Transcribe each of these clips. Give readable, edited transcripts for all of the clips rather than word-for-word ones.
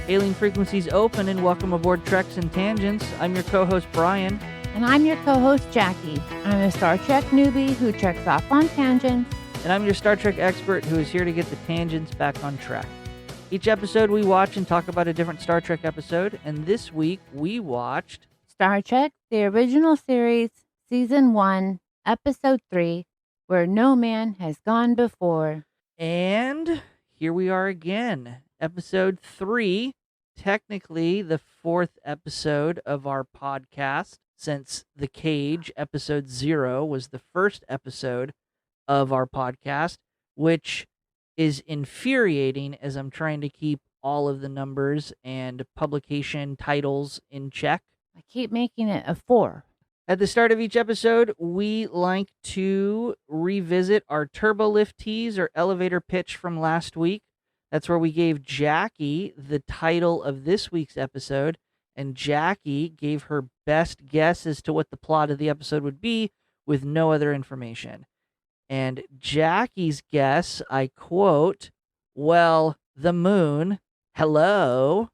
Hailing frequencies open and welcome aboard Treks and Tangents. I'm your co-host Brian. And I'm your co-host Jackie. I'm a Star Trek newbie who treks off on tangents. And I'm your Star Trek expert who is here to get the tangents back on track. Each episode we watch and talk about a different Star Trek episode, and this week we watched Star Trek, the original series, Season 1, Episode 3, Where No Man Has Gone Before. And here we are again, Episode 3, technically the fourth episode of our podcast, since The Cage, Episode 0, was the first episode of our podcast, which is infuriating as I'm trying to keep all of the numbers and publication titles in check. I keep making it a 4. At the start of each episode, we like to revisit our turbo lift tease or elevator pitch from last week. That's where we gave Jackie the title of this week's episode, and Jackie gave her best guess as to what the plot of the episode would be with no other information. And Jackie's guess, I quote, "Well, the moon, hello?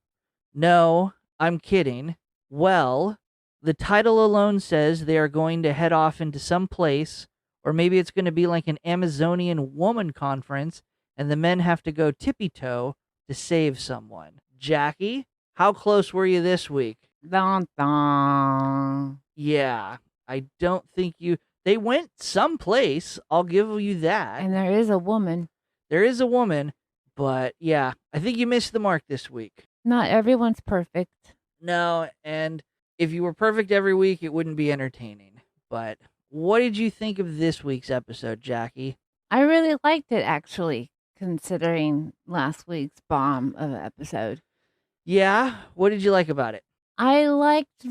No, I'm kidding. Well, the title alone says they are going to head off into some place, or maybe it's going to be like an Amazonian woman conference, and the men have to go tippy-toe to save someone." Jackie, how close were you this week? Dun, dun. Yeah, I don't think you... They went someplace, I'll give you that. And there is a woman. There is a woman, but yeah, I think you missed the mark this week. Not everyone's perfect. No, and if you were perfect every week, it wouldn't be entertaining. But what did you think of this week's episode, Jackie? I really liked it, actually, considering last week's bomb of an episode. Yeah? What did you like about it? I liked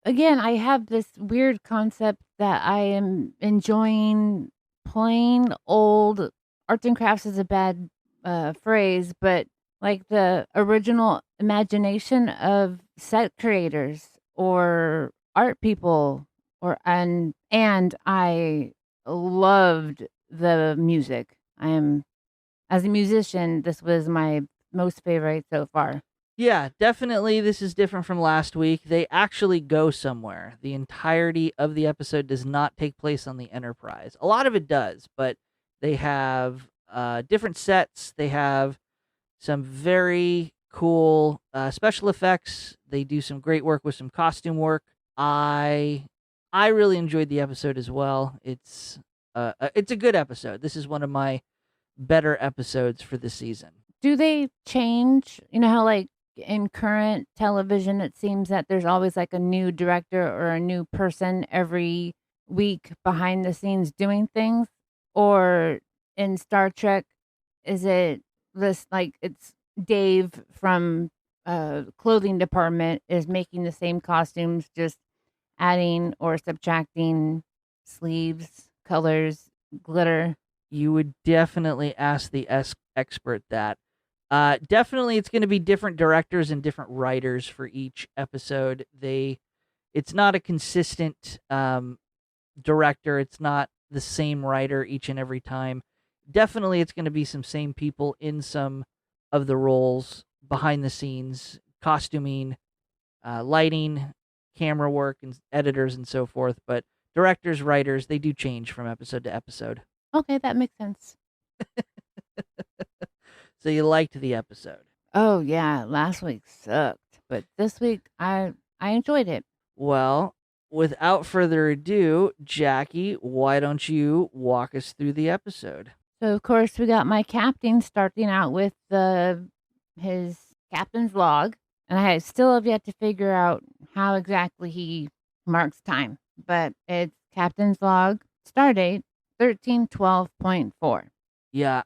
again, I have this weird concept that I am enjoying plain old arts and crafts is a bad phrase, but like the original imagination of set creators or art people, and I loved the music. As a musician, this was my most favorite so far. Yeah, definitely this is different from last week. They actually go somewhere. The entirety of the episode does not take place on the Enterprise. A lot of it does, but they have different sets. They have some very cool special effects. They do some great work with some costume work. I really enjoyed the episode as well. It's a good episode. This is one of my better episodes for the season. Do they change? You know how like in current television, it seems that there's always like a new director or a new person every week behind the scenes doing things? Or in Star Trek, is it this like it's Dave from clothing department is making the same costumes, just adding or subtracting sleeves, colors, glitter? You would definitely ask the expert that. Definitely, it's going to be different directors and different writers for each episode. It's not a consistent director. It's not the same writer each and every time. Definitely, it's going to be some same people in some of the roles behind the scenes, costuming, lighting, camera work, and editors and so forth. But directors, writers, they do change from episode to episode. Okay, that makes sense. So you liked the episode? Oh yeah, last week sucked, but this week I enjoyed it. Well, without further ado, Jackie, why don't you walk us through the episode? So of course we got my captain starting out with his captain's log, and I still have yet to figure out how exactly he marks time. But it's captain's log, stardate 1312.4. Yeah,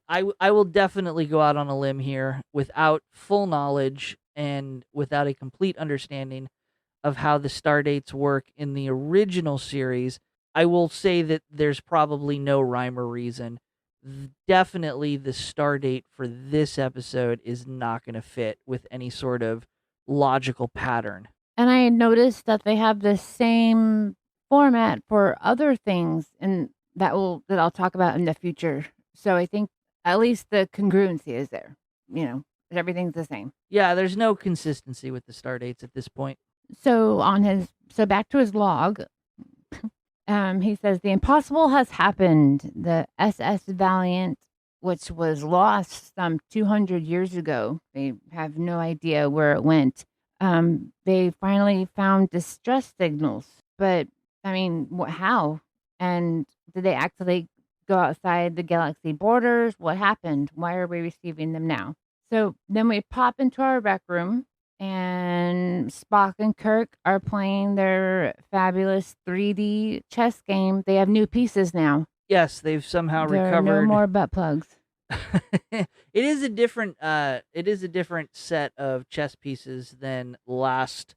I will definitely go out on a limb here without full knowledge and without a complete understanding of how the star dates work in the original series. I will say that there's probably no rhyme or reason. Definitely the star date for this episode is not going to fit with any sort of logical pattern. And I noticed that they have the same format for other things and that I'll talk about in the future. So I think at least the congruency is there. You know, Everything's the same. Yeah, there's no consistency with the star dates at this point. So back to his log, he says the impossible has happened. The SS Valiant, which was lost some 200 years ago, they have no idea where it went. They finally found distress signals, but I mean, how? And did they actually go outside the galaxy borders? What happened? Why are we receiving them now? So then we pop into our rec room, and Spock and Kirk are playing their fabulous 3D chess game. They have new pieces now. Yes, they've somehow There recovered. are no more butt plugs. It is a different set of chess pieces than last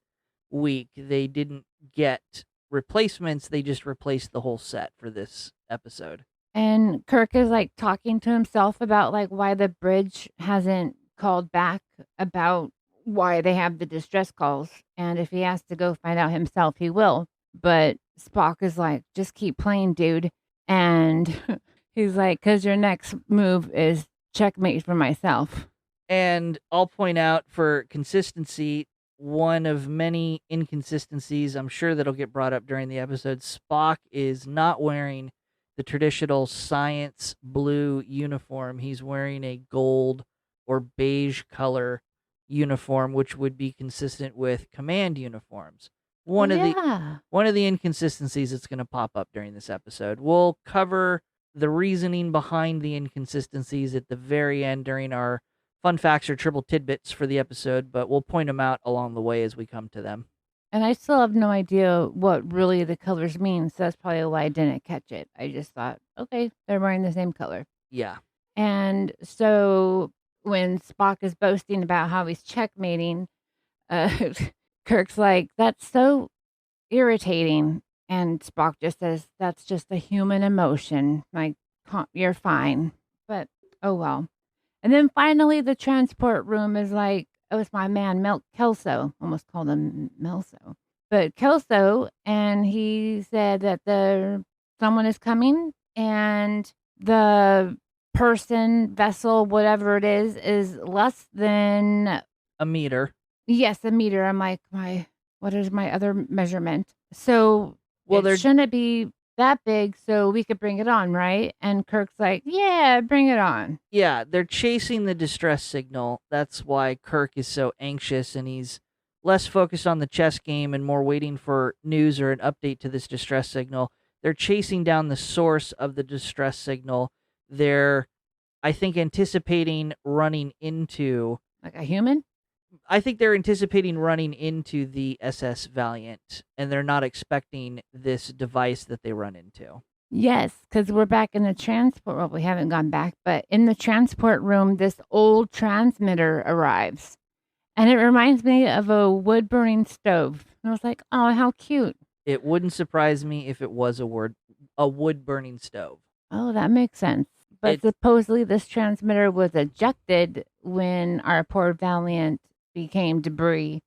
week. They didn't get replacements, they just replaced the whole set for this episode. And Kirk is like talking to himself about like why the bridge hasn't called back about why they have the distress calls, and if he has to go find out himself, he will. But Spock is like, just keep playing, dude. And he's like, because your next move is checkmate for myself. And I'll point out for consistency, one of many inconsistencies I'm sure that'll get brought up during the episode. Spock is not wearing the traditional science blue uniform. He's wearing a gold or beige color uniform, which would be consistent with command uniforms. One of the inconsistencies that's going to pop up during this episode. We'll cover the reasoning behind the inconsistencies at the very end during our fun facts or triple tidbits for the episode, but we'll point them out along the way as we come to them. And I still have no idea what really the colors mean, so that's probably why I didn't catch it. I just thought, okay, they're wearing the same color. Yeah. And so when Spock is boasting about how he's checkmating, Kirk's like, that's so irritating. And Spock just says, that's just a human emotion. Like, you're fine. But, oh well. And then finally, the transport room is like, oh, it's my man, Kelso. Almost called him Melso. But Kelso, and he said that someone is coming, and the person, vessel, whatever it is less than a meter. Yes, a meter. I'm like, what is my other measurement? So, shouldn't it be that big so we could bring it on, right? And Kirk's like, yeah, bring it on. Yeah, they're chasing the distress signal. That's why Kirk is so anxious, and he's less focused on the chess game and more waiting for news or an update to this distress signal. They're chasing down the source of the distress signal. They're, I think, anticipating running into... Like a human? I think they're anticipating running into the SS Valiant, and they're not expecting this device that they run into. Yes, because we're back in the transport. Well, we haven't gone back, but in the transport room, this old transmitter arrives. And it reminds me of a wood-burning stove. And I was like, oh, how cute. It wouldn't surprise me if it was a wood-burning stove. Oh, that makes sense. But supposedly this transmitter was ejected when our poor Valiant became debris.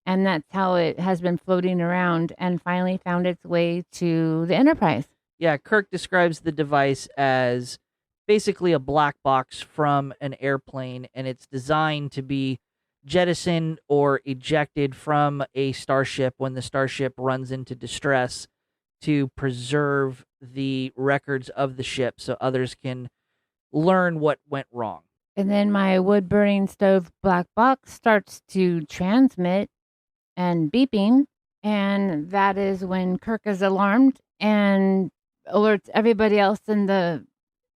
And that's how it has been floating around and finally found its way to the Enterprise. Yeah, Kirk describes the device as basically a black box from an airplane, and it's designed to be jettisoned or ejected from a starship when the starship runs into distress to preserve the records of the ship so others can learn what went wrong. And then my wood-burning stove black box starts to transmit and beeping, and that is when Kirk is alarmed and alerts everybody else in the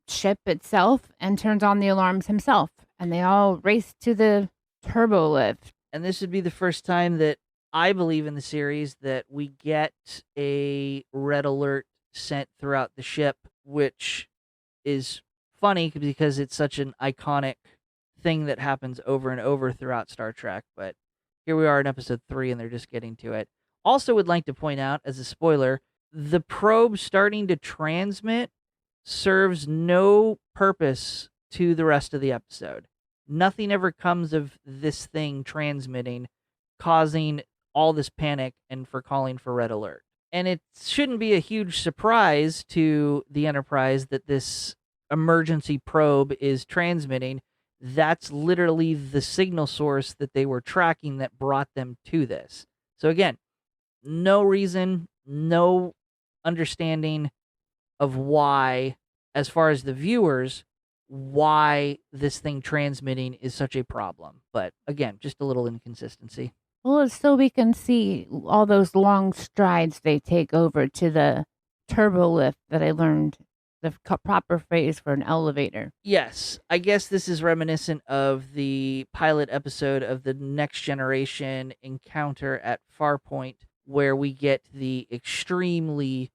ship itself and turns on the alarms himself, and they all race to the turbo lift. And this would be the first time that I believe in the series that we get a red alert sent throughout the ship, which is funny because it's such an iconic thing that happens over and over throughout Star Trek. But here we are in episode 3, and they're just getting to it. Also would like to point out, as a spoiler, the probe starting to transmit serves no purpose to the rest of the episode. Nothing ever comes of this thing transmitting, causing all this panic and for calling for red alert. And it shouldn't be a huge surprise to the Enterprise that this emergency probe is transmitting. that's literally the signal source that they were tracking that brought them to this. So again, no reason, no understanding of why, as far as the viewers, why this thing transmitting is such a problem. But again, just a little inconsistency. Well, it's so we can see all those long strides they take over to the turbo lift that I learned the proper phrase for an elevator. Yes, I guess this is reminiscent of the pilot episode of the Next Generation encounter at Farpoint, where we get the extremely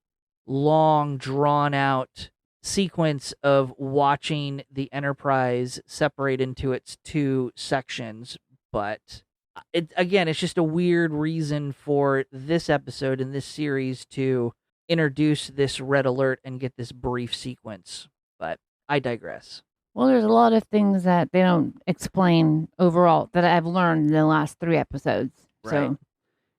long, drawn out sequence of watching the Enterprise separate into its two sections. But it's just a weird reason for this episode in this series to introduce this red alert and get this brief sequence. But I digress. Well, there's a lot of things that they don't explain overall that I've learned in the last 3 episodes. Right. So,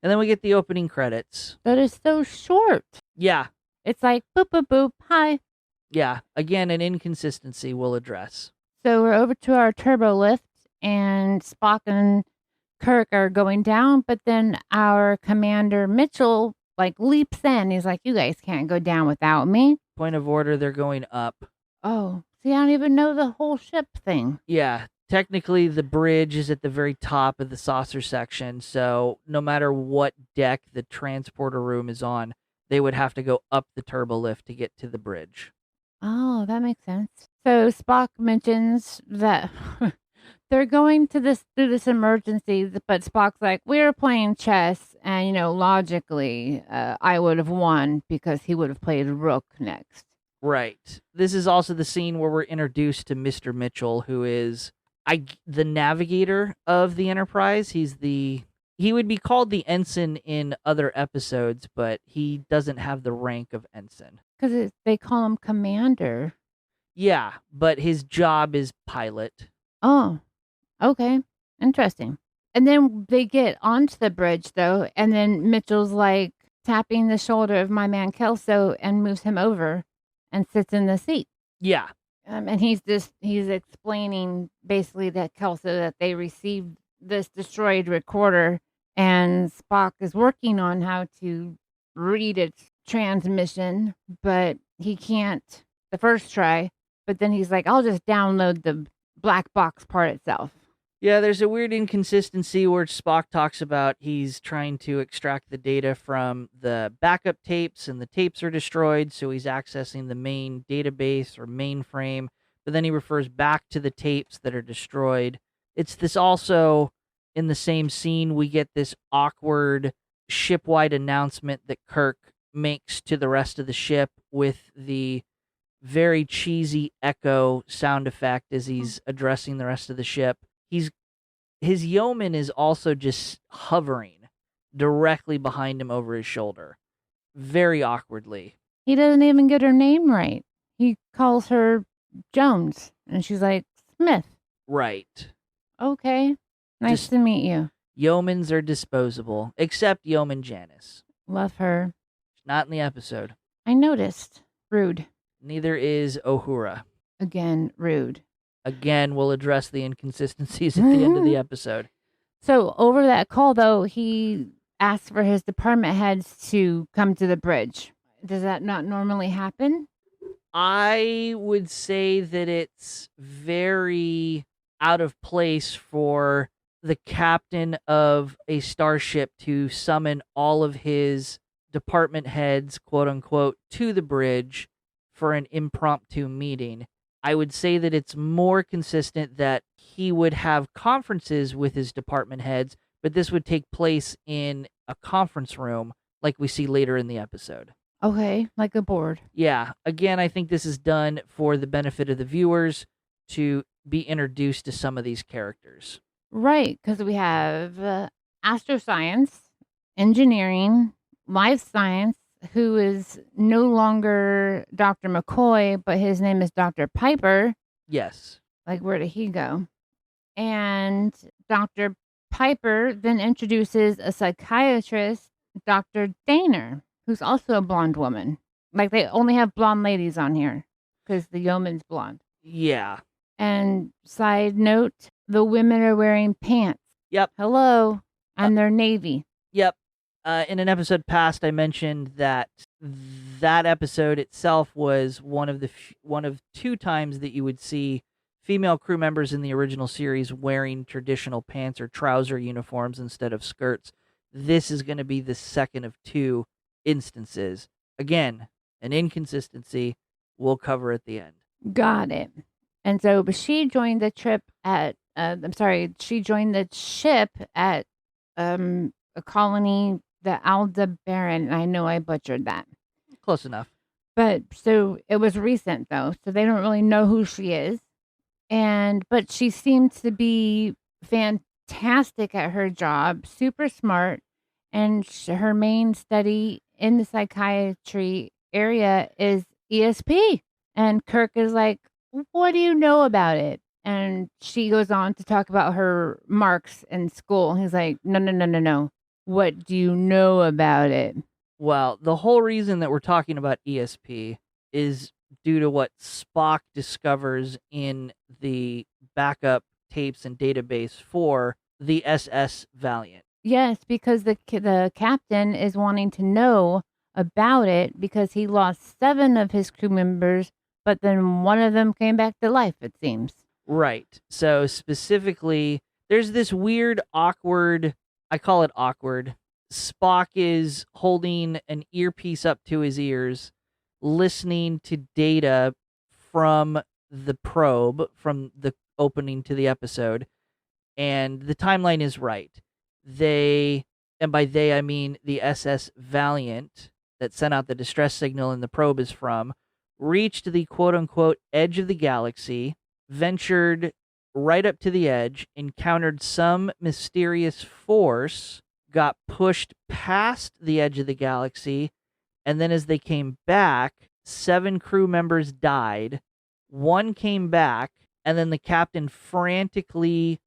and then we get the opening credits. that is so short. Yeah. It's like boop, boop, boop. Hi. Yeah. Again, an inconsistency we'll address. So we're over to our turbo lift, and Spock and Kirk are going down, but then our commander Mitchell leaps in. He's like, "You guys can't go down without me." Point of order, they're going up. Oh, see, I don't even know the whole ship thing. Yeah. Technically, the bridge is at the very top of the saucer section, so no matter what deck the transporter room is on, they would have to go up the turbo lift to get to the bridge. Oh, that makes sense. So Spock mentions that they're going to through this emergency, but Spock's like, "We were playing chess, and logically, I would have won because he would have played rook next." Right. This is also the scene where we're introduced to Mr. Mitchell, who is the navigator of the Enterprise. He would be called the ensign in other episodes, but he doesn't have the rank of ensign. Because they call him commander. Yeah, but his job is pilot. Oh, okay. Interesting. And then they get onto the bridge, though, and then Mitchell's tapping the shoulder of my man Kelso and moves him over and sits in the seat. Yeah. And he's explaining basically that Kelso that they received this destroyed recorder, and Spock is working on how to read its transmission, but he can't the first try. But then he's like, "I'll just download the black box part itself." Yeah, there's a weird inconsistency where Spock talks about he's trying to extract the data from the backup tapes, and the tapes are destroyed, so he's accessing the main database or mainframe, but then he refers back to the tapes that are destroyed. It's this also, in the same scene, we get this awkward ship-wide announcement that Kirk makes to the rest of the ship with the very cheesy echo sound effect as he's addressing the rest of the ship. His yeoman is also just hovering directly behind him over his shoulder, very awkwardly. He doesn't even get her name right. He calls her Jones, and she's like, "Smith." Right. Okay. Nice to meet you. Yeomans are disposable, except Yeoman Janice. Love her. She's not in the episode. I noticed. Rude. Neither is Uhura. Again, rude. Again, we'll address the inconsistencies at the end of the episode. So over that call, though, he asked for his department heads to come to the bridge. Does that not normally happen? I would say that it's very out of place for the captain of a starship to summon all of his department heads, quote unquote, to the bridge for an impromptu meeting. I would say that it's more consistent that he would have conferences with his department heads, but this would take place in a conference room like we see later in the episode. Okay, like a board. Yeah. Again, I think this is done for the benefit of the viewers to be introduced to some of these characters. Right, because we have astroscience, engineering, life science, who is no longer Dr. McCoy, but his name is Dr. Piper. Yes. Like, where did he go? And Dr. Piper then introduces a psychiatrist, Dr. Daner, who's also a blonde woman. Like, they only have blonde ladies on here because the yeoman's blonde. Yeah. And side note, the women are wearing pants. Yep. Hello. And they're navy. Yep. In an episode past, I mentioned that that episode itself was one of two times that you would see female crew members in the original series wearing traditional pants or trouser uniforms instead of skirts. This is going to be the second of two instances. Again, an inconsistency we'll cover at the end. Got it. And so, but she joined the trip at, she joined the ship at a colony, the Aldebaran. I know I butchered that. Close enough. But so it was recent though, so they don't really know who she is. But she seems to be fantastic at her job, super smart, and her main study in the psychiatry area is ESP. And Kirk is like, "What do you know about it?" And she goes on to talk about her marks in school. He's like, "No, no, no, no, no. What do you know about it?" Well, the whole reason that we're talking about ESP is due to what Spock discovers in the backup tapes and database for the SS Valiant. Yes, because the captain is wanting to know about it because he lost 7 of his crew members, but then one of them came back to life, it seems. Right. So specifically, there's this weird, awkward, I call it awkward. Spock is holding an earpiece up to his ears, listening to data from the probe, from the opening to the episode, and the timeline is right. They, and by they I mean the SS Valiant that sent out the distress signal and the probe is from, reached the quote-unquote edge of the galaxy, ventured right up to the edge, encountered some mysterious force, got pushed past the edge of the galaxy, and then as they came back, 7 crew members died. 1 came back, and then the captain frantically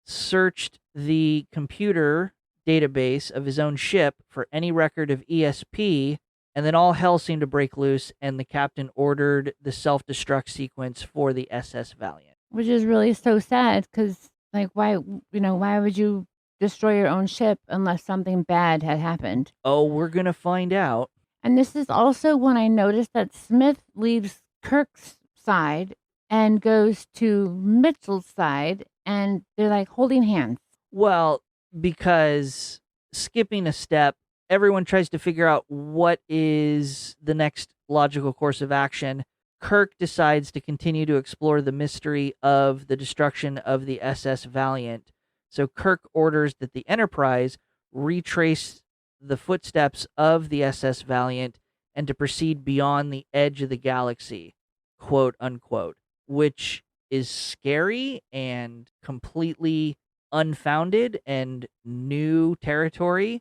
searched the computer database of his own ship for any record of ESP, and then all hell seemed to break loose, and the captain ordered the self-destruct sequence for the SS Valiant. Which is really so sad, because, like, why would you destroy your own ship unless something bad had happened? Oh, we're going to find out. And this is also when I noticed that Smith leaves Kirk's side and goes to Mitchell's side, and they're like holding hands. Well, because skipping a step, everyone tries to figure out what is the next logical course of action. Kirk decides to continue to explore the mystery of the destruction of the SS Valiant. So Kirk orders that the Enterprise retrace the footsteps of the SS Valiant and to proceed beyond the edge of the galaxy, quote unquote, which is scary and completely unfounded and new territory,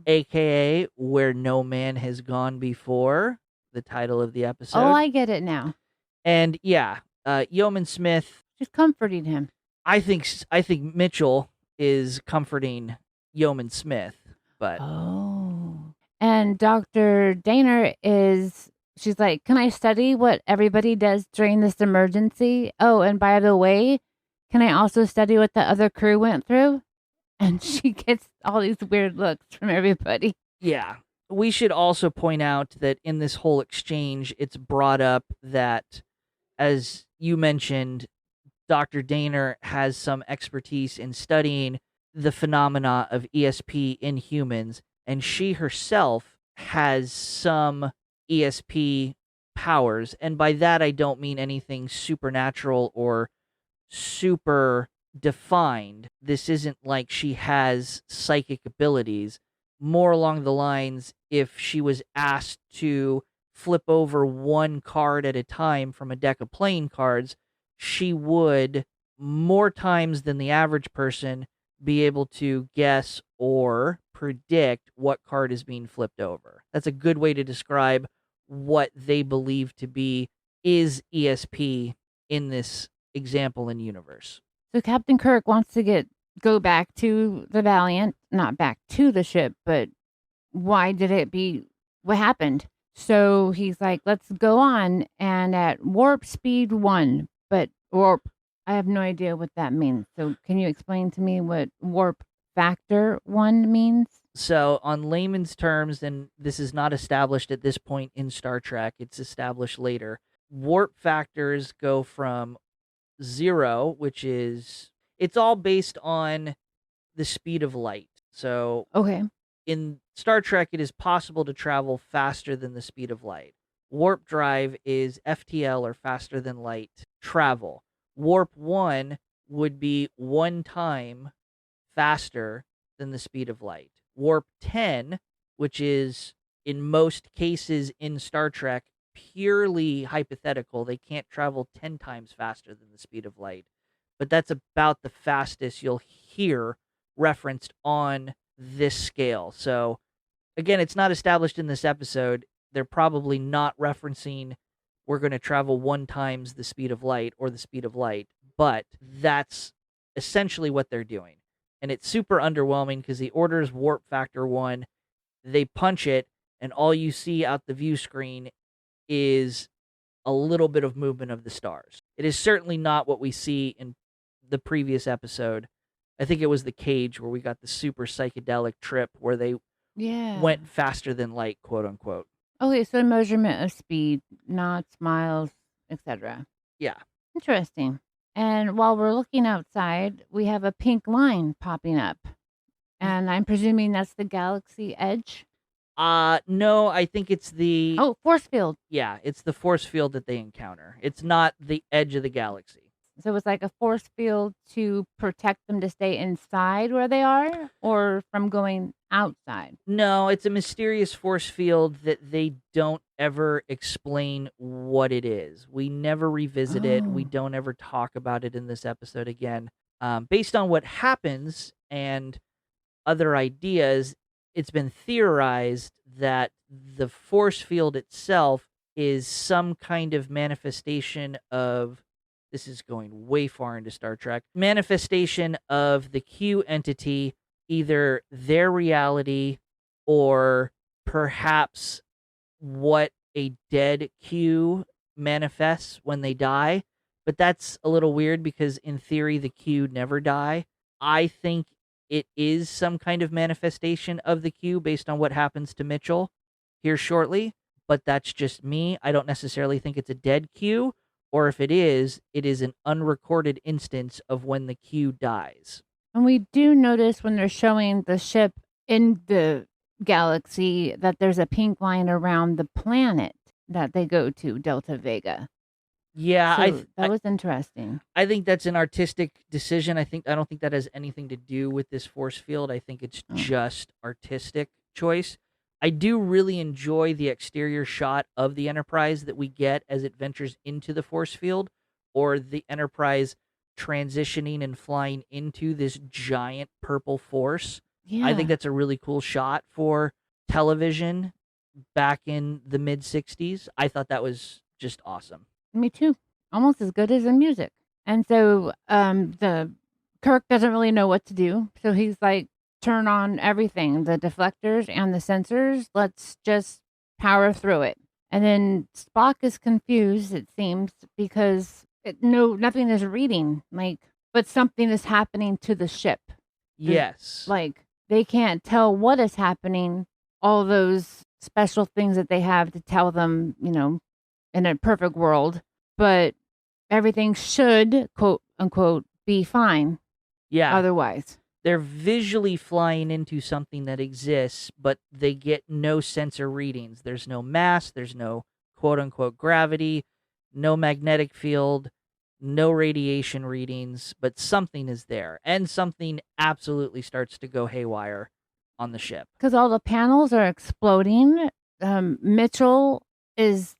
aka where no man has gone before, the title of the episode. Oh, I get it now. And yeah, Yeoman Smith, she's comforting him. I think Mitchell is comforting Yeoman Smith, but and Dr. Daner she's like, "Can I study what everybody does during this emergency? Oh, and by the way, can I also study what the other crew went through?" And she gets all these weird looks from everybody. Yeah. We should also point out that in this whole exchange, it's brought up that, as you mentioned, Dr. Daner has some expertise in studying the phenomena of ESP in humans, and she herself has some ESP powers. And by that, I don't mean anything supernatural or super defined. This isn't like she has psychic abilities. More along the lines, if she was asked to flip over one card at a time from a deck of playing cards, she would, more times than the average person, be able to guess or predict what card is being flipped over. That's a good way to describe what they believe to be is ESP in this example and universe. So Captain Kirk wants to go back to the Valiant, not back to the ship, but what happened? So he's like, let's go on, and at warp speed 1, but Warp. I have no idea what that means. So can you explain to me what warp factor 1 means? So, on layman's terms, and this is not established at this point in Star Trek, it's established later. Warp factors go from 0, which is it's all based on the speed of light. So, Okay. in Star Trek, it is possible to travel faster than the speed of light. Warp drive is FTL, or faster than light travel. Warp 1 would be 1 time faster than the speed of light. Warp 10, which is in most cases in Star Trek purely hypothetical, they can't travel 10 times faster than the speed of light. But that's about the fastest you'll hear referenced on this scale. So, again, it's not established in this episode. They're probably not referencing we're going to travel 1 times the speed of light or the speed of light, but that's essentially what they're doing. And it's super underwhelming because the order is warp factor 1. They punch it, and all you see out the view screen is a little bit of movement of the stars. It is certainly not what we see in the previous episode. I think it was the cage where we got the super psychedelic trip where they went faster than light, quote unquote. Okay, so measurement of speed, knots, miles, etc. Yeah. Interesting. And while we're looking outside, we have a pink line popping up. And I'm presuming that's the galaxy edge? No, I think it's the force field. Yeah, it's the force field that they encounter. It's not the edge of the galaxy. So it's like a force field to protect them to stay inside where they are, or from going outside? No, it's a mysterious force field that they don't ever explain what it is. We never revisit it. We don't ever talk about it in this episode again. Based on what happens and other ideas, it's been theorized that the force field itself is some kind of manifestation of, this is going way far into Star Trek, manifestation of the Q entity, either their reality or perhaps what a dead Q manifests when they die. But that's a little weird because in theory the Q never die. I think it is some kind of manifestation of the Q based on what happens to Mitchell here shortly, but that's just me. I don't necessarily think it's a dead Q, or if it is an unrecorded instance of when the Q dies. And we do notice when they're showing the ship in the galaxy that there's a pink line around the planet that they go to, Delta Vega. Yeah, so that was interesting. I think that's an artistic decision. I don't think that has anything to do with this force field. I think it's just artistic choice. I do really enjoy the exterior shot of the Enterprise that we get as it ventures into the force field, or the Enterprise transitioning and flying into this giant purple force. Yeah. I think that's a really cool shot for television back in the mid-'60s. I thought that was just awesome. Me too. Almost as good as the music. And so the Kirk doesn't really know what to do. So he's like, turn on everything, the deflectors and the sensors. Let's just power through it. And then Spock is confused, it seems, because nothing is reading, but something is happening to the ship. Yes. They can't tell what is happening. All those special things that they have to tell them, in a perfect world, but everything should, quote unquote, be fine. Yeah. Otherwise. They're visually flying into something that exists, but they get no sensor readings. There's no mass, there's no quote unquote gravity, no magnetic field, no radiation readings, but something is there. And something absolutely starts to go haywire on the ship. Because all the panels are exploding. Mitchell is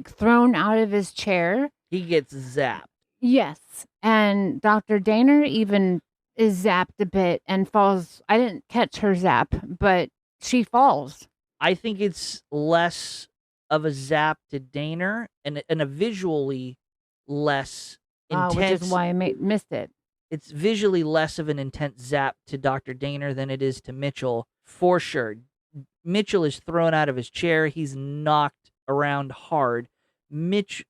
thrown out of his chair. He gets zapped. Yes. And Dr. Daner even is zapped a bit and falls. I didn't catch her zap, but she falls. I think it's less of a zap to Daner and a visually less intense. Which is why I missed it. It's visually less of an intense zap to Dr. Daner than it is to Mitchell, for sure. Mitchell is thrown out of his chair. He's knocked around hard. Daner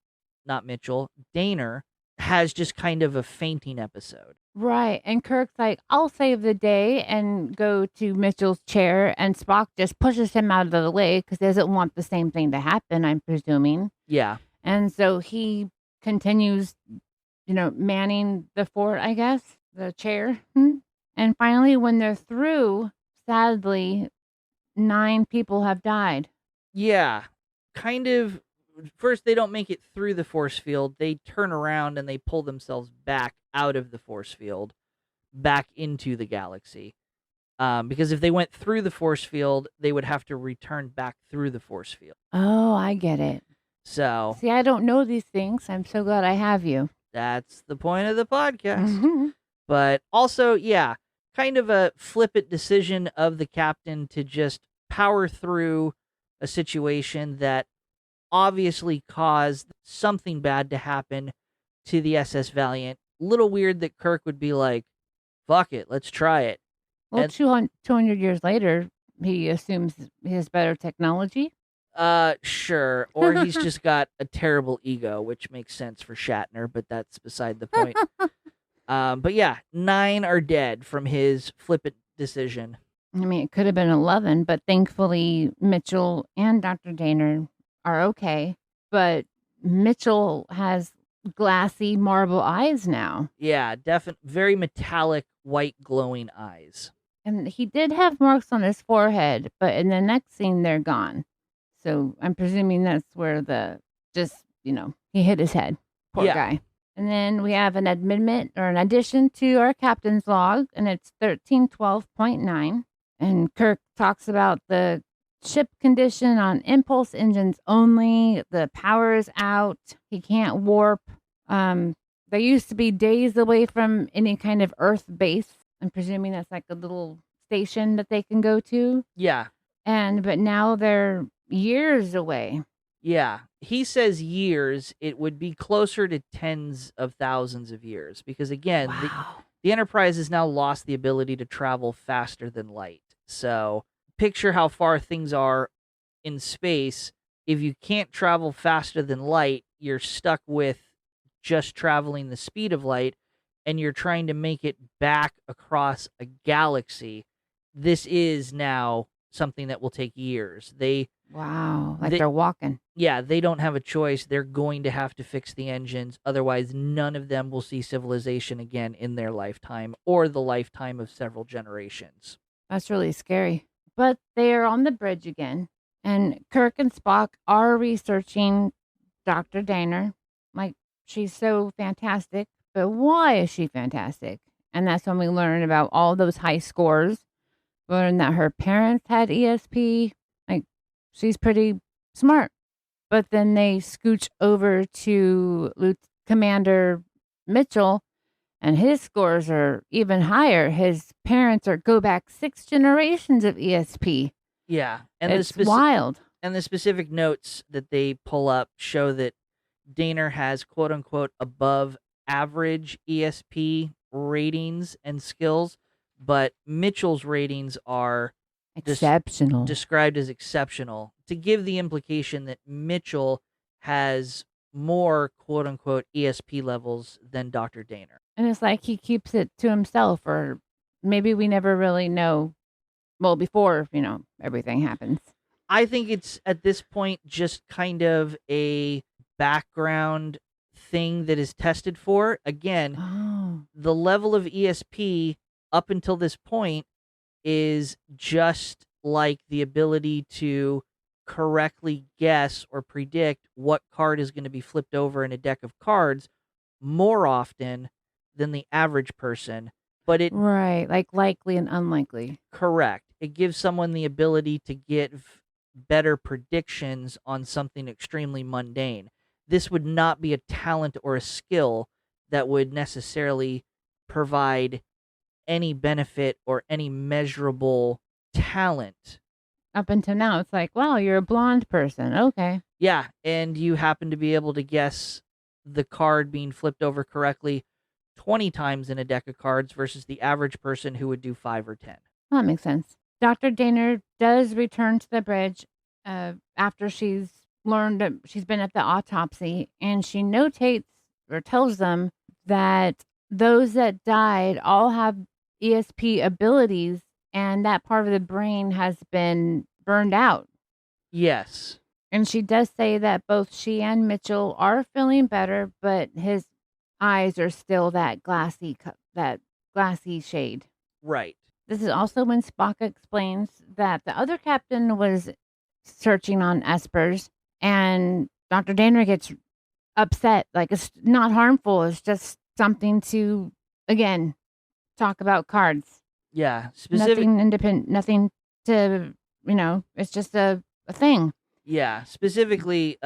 has just kind of a fainting episode. Right. And Kirk's like, I'll save the day and go to Mitchell's chair. And Spock just pushes him out of the way because he doesn't want the same thing to happen, I'm presuming. Yeah. And so he continues, manning the fort, I guess, the chair. And finally, when they're through, sadly, 9 people have died. Yeah. Kind of. First, they don't make it through the force field. They turn around and they pull themselves back out of the force field, back into the galaxy. Because if they went through the force field, they would have to return back through the force field. Oh, I get it. So, see, I don't know these things. I'm so glad I have you. That's the point of the podcast. But also, yeah, kind of a flippant decision of the captain to just power through a situation that obviously caused something bad to happen to the SS Valiant. Little weird that Kirk would be like, fuck it, let's try it. Well, 200 years later, he assumes he has better technology. Sure. Or he's just got a terrible ego, which makes sense for Shatner, but that's beside the point. But yeah, 9 are dead from his flippant decision. I mean, it could have been 11, but thankfully Mitchell and Dr. Daner are okay. But Mitchell has glassy marble eyes now. Yeah, very metallic, white glowing eyes. And he did have marks on his forehead, but in the next scene, they're gone. So I'm presuming that's where he hit his head. Poor guy. And then we have an amendment or an addition to our captain's log, and it's 1312.9. And Kirk talks about the ship condition on impulse engines only. The power is out. He can't warp. They used to be days away from any kind of Earth base. I'm presuming that's like a little station that they can go to. Yeah. But now they're years away. Yeah. He says years. It would be closer to tens of thousands of years because, again, the Enterprise has now lost the ability to travel faster than light. So picture how far things are in space. If you can't travel faster than light, you're stuck with just traveling the speed of light, and you're trying to make it back across a galaxy. This is now something that will take years. They're walking. Yeah, they don't have a choice. They're going to have to fix the engines. Otherwise, none of them will see civilization again in their lifetime or the lifetime of several generations. That's really scary. But they are on the bridge again, and Kirk and Spock are researching Dr. Daner. Like, she's so fantastic, but why is she fantastic? And that's when we learn about all those high scores. We learn that her parents had ESP. Like, she's pretty smart. But then they scooch over to Commander Mitchell, and his scores are even higher. His parents go back 6 generations of ESP. Yeah. And it's wild. And the specific notes that they pull up show that Daner has quote-unquote above average ESP ratings and skills, but Mitchell's ratings are exceptional, described as exceptional, to give the implication that Mitchell has more quote-unquote ESP levels than Dr. Daner. And it's like he keeps it to himself, or maybe we never really know, well, before, everything happens. I think it's, at this point, just kind of a background thing that is tested for. Again, the level of ESP up until this point is just like the ability to correctly guess or predict what card is going to be flipped over in a deck of cards more often than the average person. But it right, like likely and unlikely. Correct. It gives someone the ability to give better predictions on something extremely mundane. This would not be a talent or a skill that would necessarily provide any benefit or any measurable talent. Up until now, it's like, wow, you're a blonde person. Okay. Yeah, and you happen to be able to guess the card being flipped over correctly 20 times in a deck of cards versus the average person who would do 5 or 10. That makes sense. Dr. Daner does return to the bridge after she's learned that she's been at the autopsy, and she notates or tells them that those that died all have ESP abilities, and that part of the brain has been burned out. Yes. And she does say that both she and Mitchell are feeling better, but his eyes are still that glassy shade. Right. This is also when Spock explains that the other captain was searching on espers, and Dr. Danner gets upset. Like, it's not harmful. It's just something to, again, talk about cards. Yeah. Nothing independent, nothing to, it's just a thing. Yeah. Specifically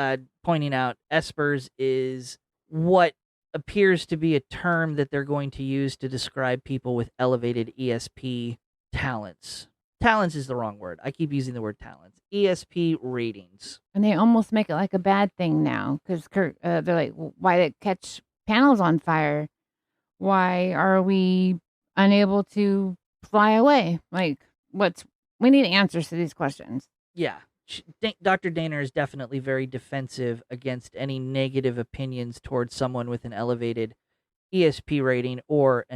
pointing out espers is what appears to be a term that they're going to use to describe people with elevated ESP talents. Talents is the wrong word. I keep using the word talents. ESP ratings. And they almost make it like a bad thing now because they're like, why did it catch panels on fire? Why are we unable to fly away? Like, we need answers to these questions. Yeah. Dr. Daner is definitely very defensive against any negative opinions towards someone with an elevated ESP rating or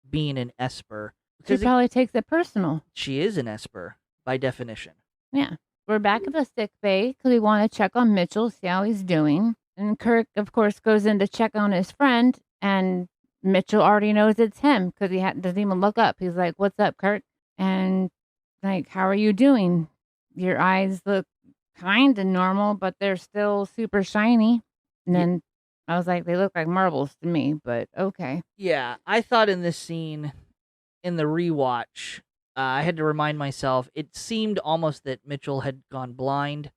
being an Esper. She probably takes it personal. She is an Esper by definition. Yeah. We're back at the sick bay because we want to check on Mitchell, see how he's doing. And Kirk, of course, goes in to check on his friend, and Mitchell already knows it's him because he doesn't even look up. He's like, "What's up, Kirk?" And like, "How are you doing? Your eyes look kind of normal, but they're still super shiny." And then I was like, "They look like marbles to me," but okay. Yeah, I thought in this scene, in the rewatch, I had to remind myself, it seemed almost that Mitchell had gone blind,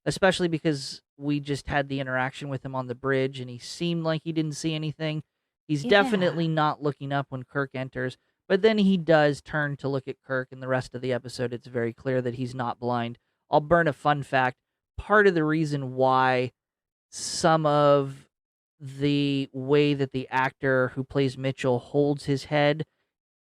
especially because we just had the interaction with him on the bridge, and he seemed like he didn't see anything. He's definitely not looking up when Kirk enters, but then he does turn to look at Kirk, and the rest of the episode, it's very clear that he's not blind. I'll burn a fun fact. Part of the reason why some of the way that the actor who plays Mitchell holds his head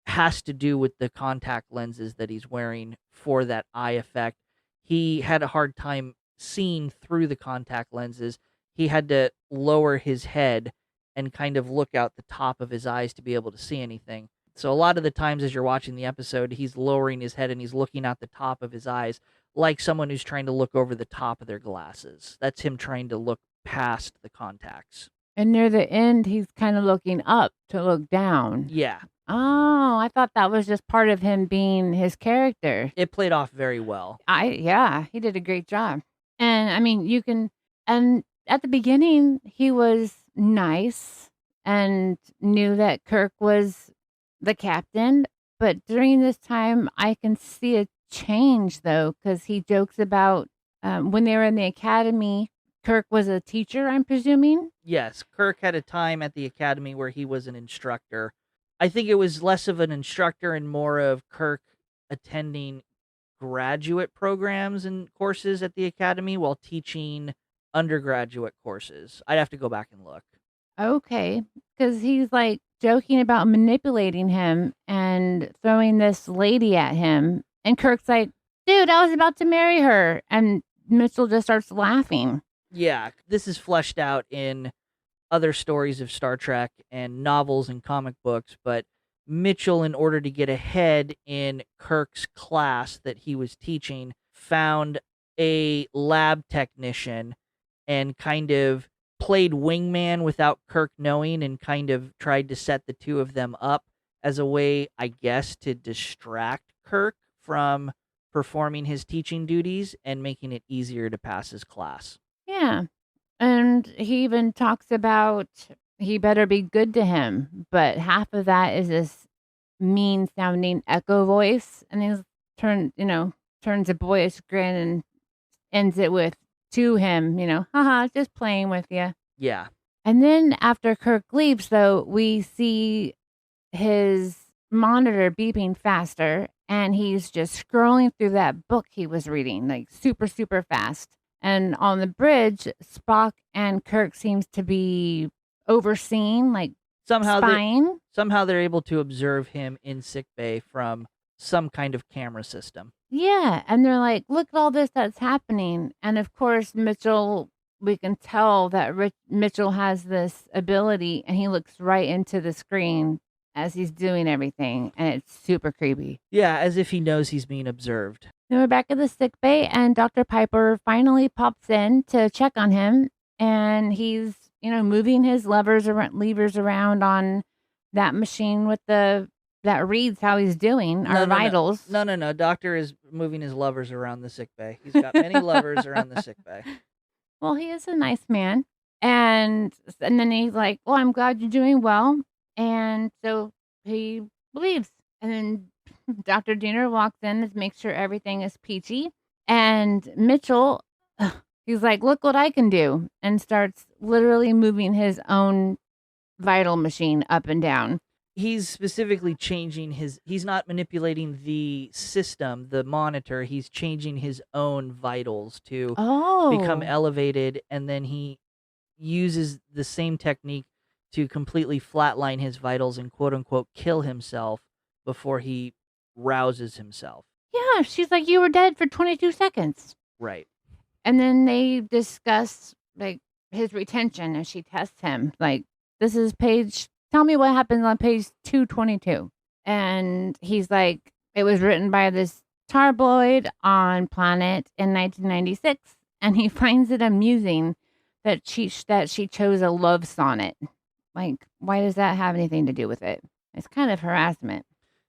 has to do with the contact lenses that he's wearing for that eye effect. He had a hard time seeing through the contact lenses. He had to lower his head and kind of look out the top of his eyes to be able to see anything. So a lot of the times as you're watching the episode, he's lowering his head and he's looking out the top of his eyes like someone who's trying to look over the top of their glasses. That's him trying to look past the contacts. And near the end, he's kind of looking up to look down. Yeah. Oh, I thought that was just part of him being his character. It played off very well. He did a great job. And I mean, and at the beginning, he was nice and knew that Kirk was the captain. But during this time, I can see a change, though, because he jokes about when they were in the academy, Kirk was a teacher, I'm presuming? Yes, Kirk had a time at the academy where he was an instructor. I think it was less of an instructor and more of Kirk attending graduate programs and courses at the academy while teaching undergraduate courses. I'd have to go back and look. Okay, because he's like joking about manipulating him and throwing this lady at him. And Kirk's like, "Dude, I was about to marry her." And Mitchell just starts laughing. Yeah, this is fleshed out in other stories of Star Trek and novels and comic books, but Mitchell, in order to get ahead in Kirk's class that he was teaching, found a lab technician and kind of played wingman without Kirk knowing and kind of tried to set the two of them up as a way, I guess, to distract Kirk from performing his teaching duties and making it easier to pass his class. Yeah. And he even talks about he better be good to him, but half of that is this mean sounding echo voice, and he's turns a boyish grin and ends it with to him, haha, just playing with you. Yeah. And then after Kirk leaves, though, we see his monitor beeping faster, and he's just scrolling through that book he was reading, like super, super fast. And on the bridge, Spock and Kirk seems to be overseeing, like spying. Somehow they're able to observe him in sickbay from some kind of camera system. Yeah, and they're like, "Look at all this that's happening." And of course, Mitchell we can tell that Mitchell has this ability, and he looks right into the screen as he's doing everything, and it's super creepy. Yeah, as if he knows he's being observed. Then we're back at the sick bay, and Dr. Piper finally pops in to check on him, and he's, moving his levers around on that machine with that reads how he's doing our vitals. No. Doctor is moving his levers around the sick bay. He's got many levers around the sick bay. Well, he is a nice man. And then he's like, well, I'm glad you're doing well. And so he leaves. And then Dr. Diener walks in to make sure everything is peachy. And Mitchell, he's like, look what I can do. And starts literally moving his own vital machine up and down. He's specifically changing he's not manipulating the system, the monitor. He's changing his own vitals to become elevated. And then he uses the same technique to completely flatline his vitals and quote unquote kill himself before he rouses himself. Yeah, she's like, you were dead for 22 seconds. Right. And then they discuss like his retention as she tests him. Like, this is tell me what happens on page 222. And he's like, it was written by this tabloid on Planet in 1996. And he finds it amusing that she chose a love sonnet. Like, why does that have anything to do with it? It's kind of harassment.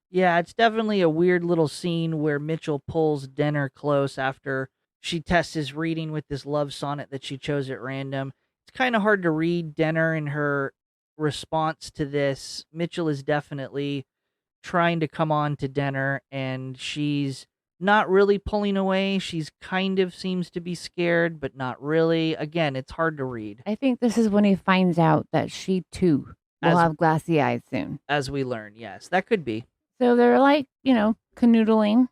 Yeah, it's definitely a weird little scene where Mitchell pulls Denner close after she tests his reading with this love sonnet that she chose at random. It's kind of hard to read Denner in her response to this. Mitchell is definitely trying to come on to Denner, and she's not really pulling away. She's kind of seems to be scared, but not really. Again, it's hard to read. I think this is when he finds out that she too will have glassy eyes soon. As we learn, yes, that could be. So they're like, canoodling.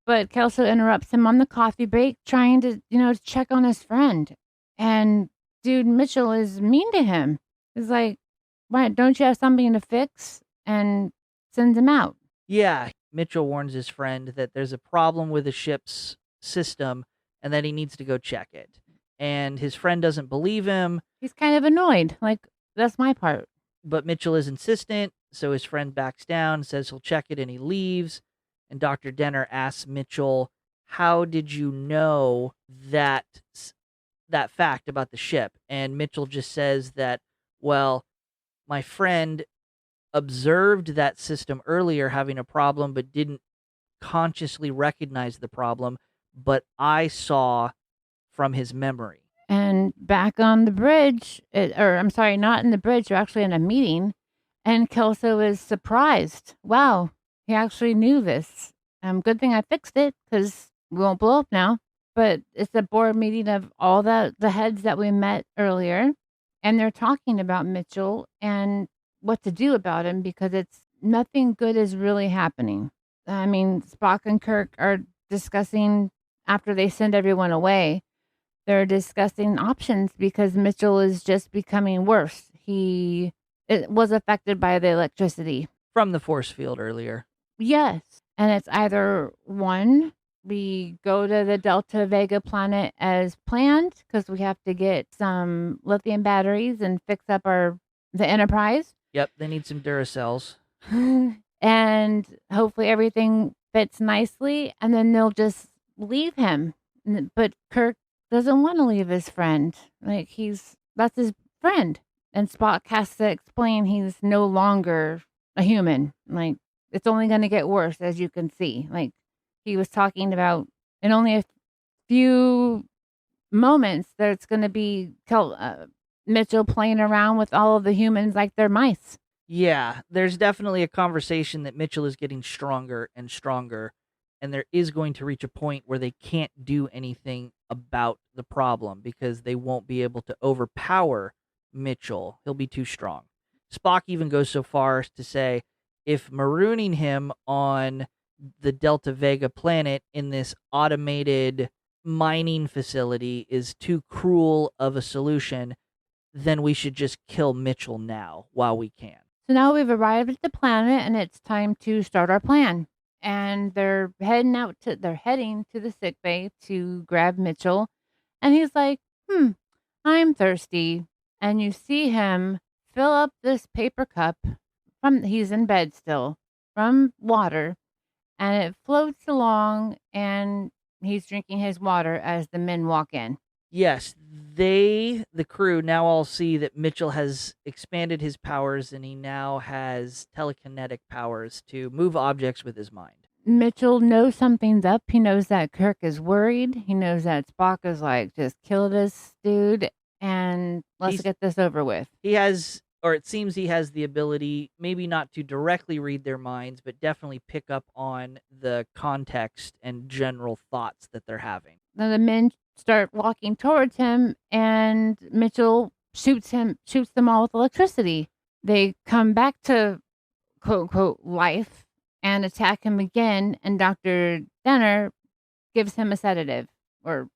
But Kelso interrupts him on the coffee break, trying to, check on his friend. And dude, Mitchell is mean to him. He's like, why don't you have something to fix? And sends him out. Yeah, Mitchell warns his friend that there's a problem with the ship's system and that he needs to go check it. And his friend doesn't believe him. He's kind of annoyed. Like, that's my part. But Mitchell is insistent, so his friend backs down, says he'll check it, and he leaves. And Dr. Denner asks Mitchell, how did you know that fact about the ship? And Mitchell just says that, well, my friend observed that system earlier having a problem, but didn't consciously recognize the problem, but I saw from his memory. And back on the bridge, not in the bridge, they're actually in a meeting, and Kelso is surprised. Wow, he actually knew this. Good thing I fixed it, because we won't blow up now. But it's a board meeting of all the heads that we met earlier, and they're talking about Mitchell and what to do about him, because it's nothing good is really happening. I mean, Spock and Kirk are discussing, after they send everyone away, they're discussing options because Mitchell is just becoming worse. It was affected by the electricity. From the force field earlier. Yes. And it's either one, we go to the Delta Vega planet as planned because we have to get some lithium batteries and fix up the Enterprise. Yep, they need some Duracells. And hopefully everything fits nicely, and then they'll just leave him. But Kirk doesn't want to leave his friend. Like, that's his friend. And Spock has to explain he's no longer a human. Like, it's only going to get worse, as you can see. Like, he was talking about in only a few moments that it's going to be Mitchell playing around with all of the humans like they're mice. Yeah, there's definitely a conversation that Mitchell is getting stronger and stronger, and there is going to reach a point where they can't do anything about the problem because they won't be able to overpower Mitchell. He'll be too strong. Spock even goes so far as to say, if marooning him on the Delta Vega planet in this automated mining facility is too cruel of a solution, then we should just kill Mitchell now while we can. So now we've arrived at the planet, and it's time to start our plan. And they're heading to the sick bay to grab Mitchell. And he's like, I'm thirsty. And you see him fill up this paper cup he's in bed still, from water, and it floats along, and he's drinking his water as the men walk in. Yes, the crew, now all see that Mitchell has expanded his powers and he now has telekinetic powers to move objects with his mind. Mitchell knows something's up. He knows that Kirk is worried. He knows that Spock is like, just kill this dude and let's get this over with. He has, or it seems he has the ability, maybe not to directly read their minds, but definitely pick up on the context and general thoughts that they're having. Then the men start walking towards him, and Mitchell shoots them all with electricity. They come back to quote unquote life and attack him again, and Dr. Denner gives him a sedative or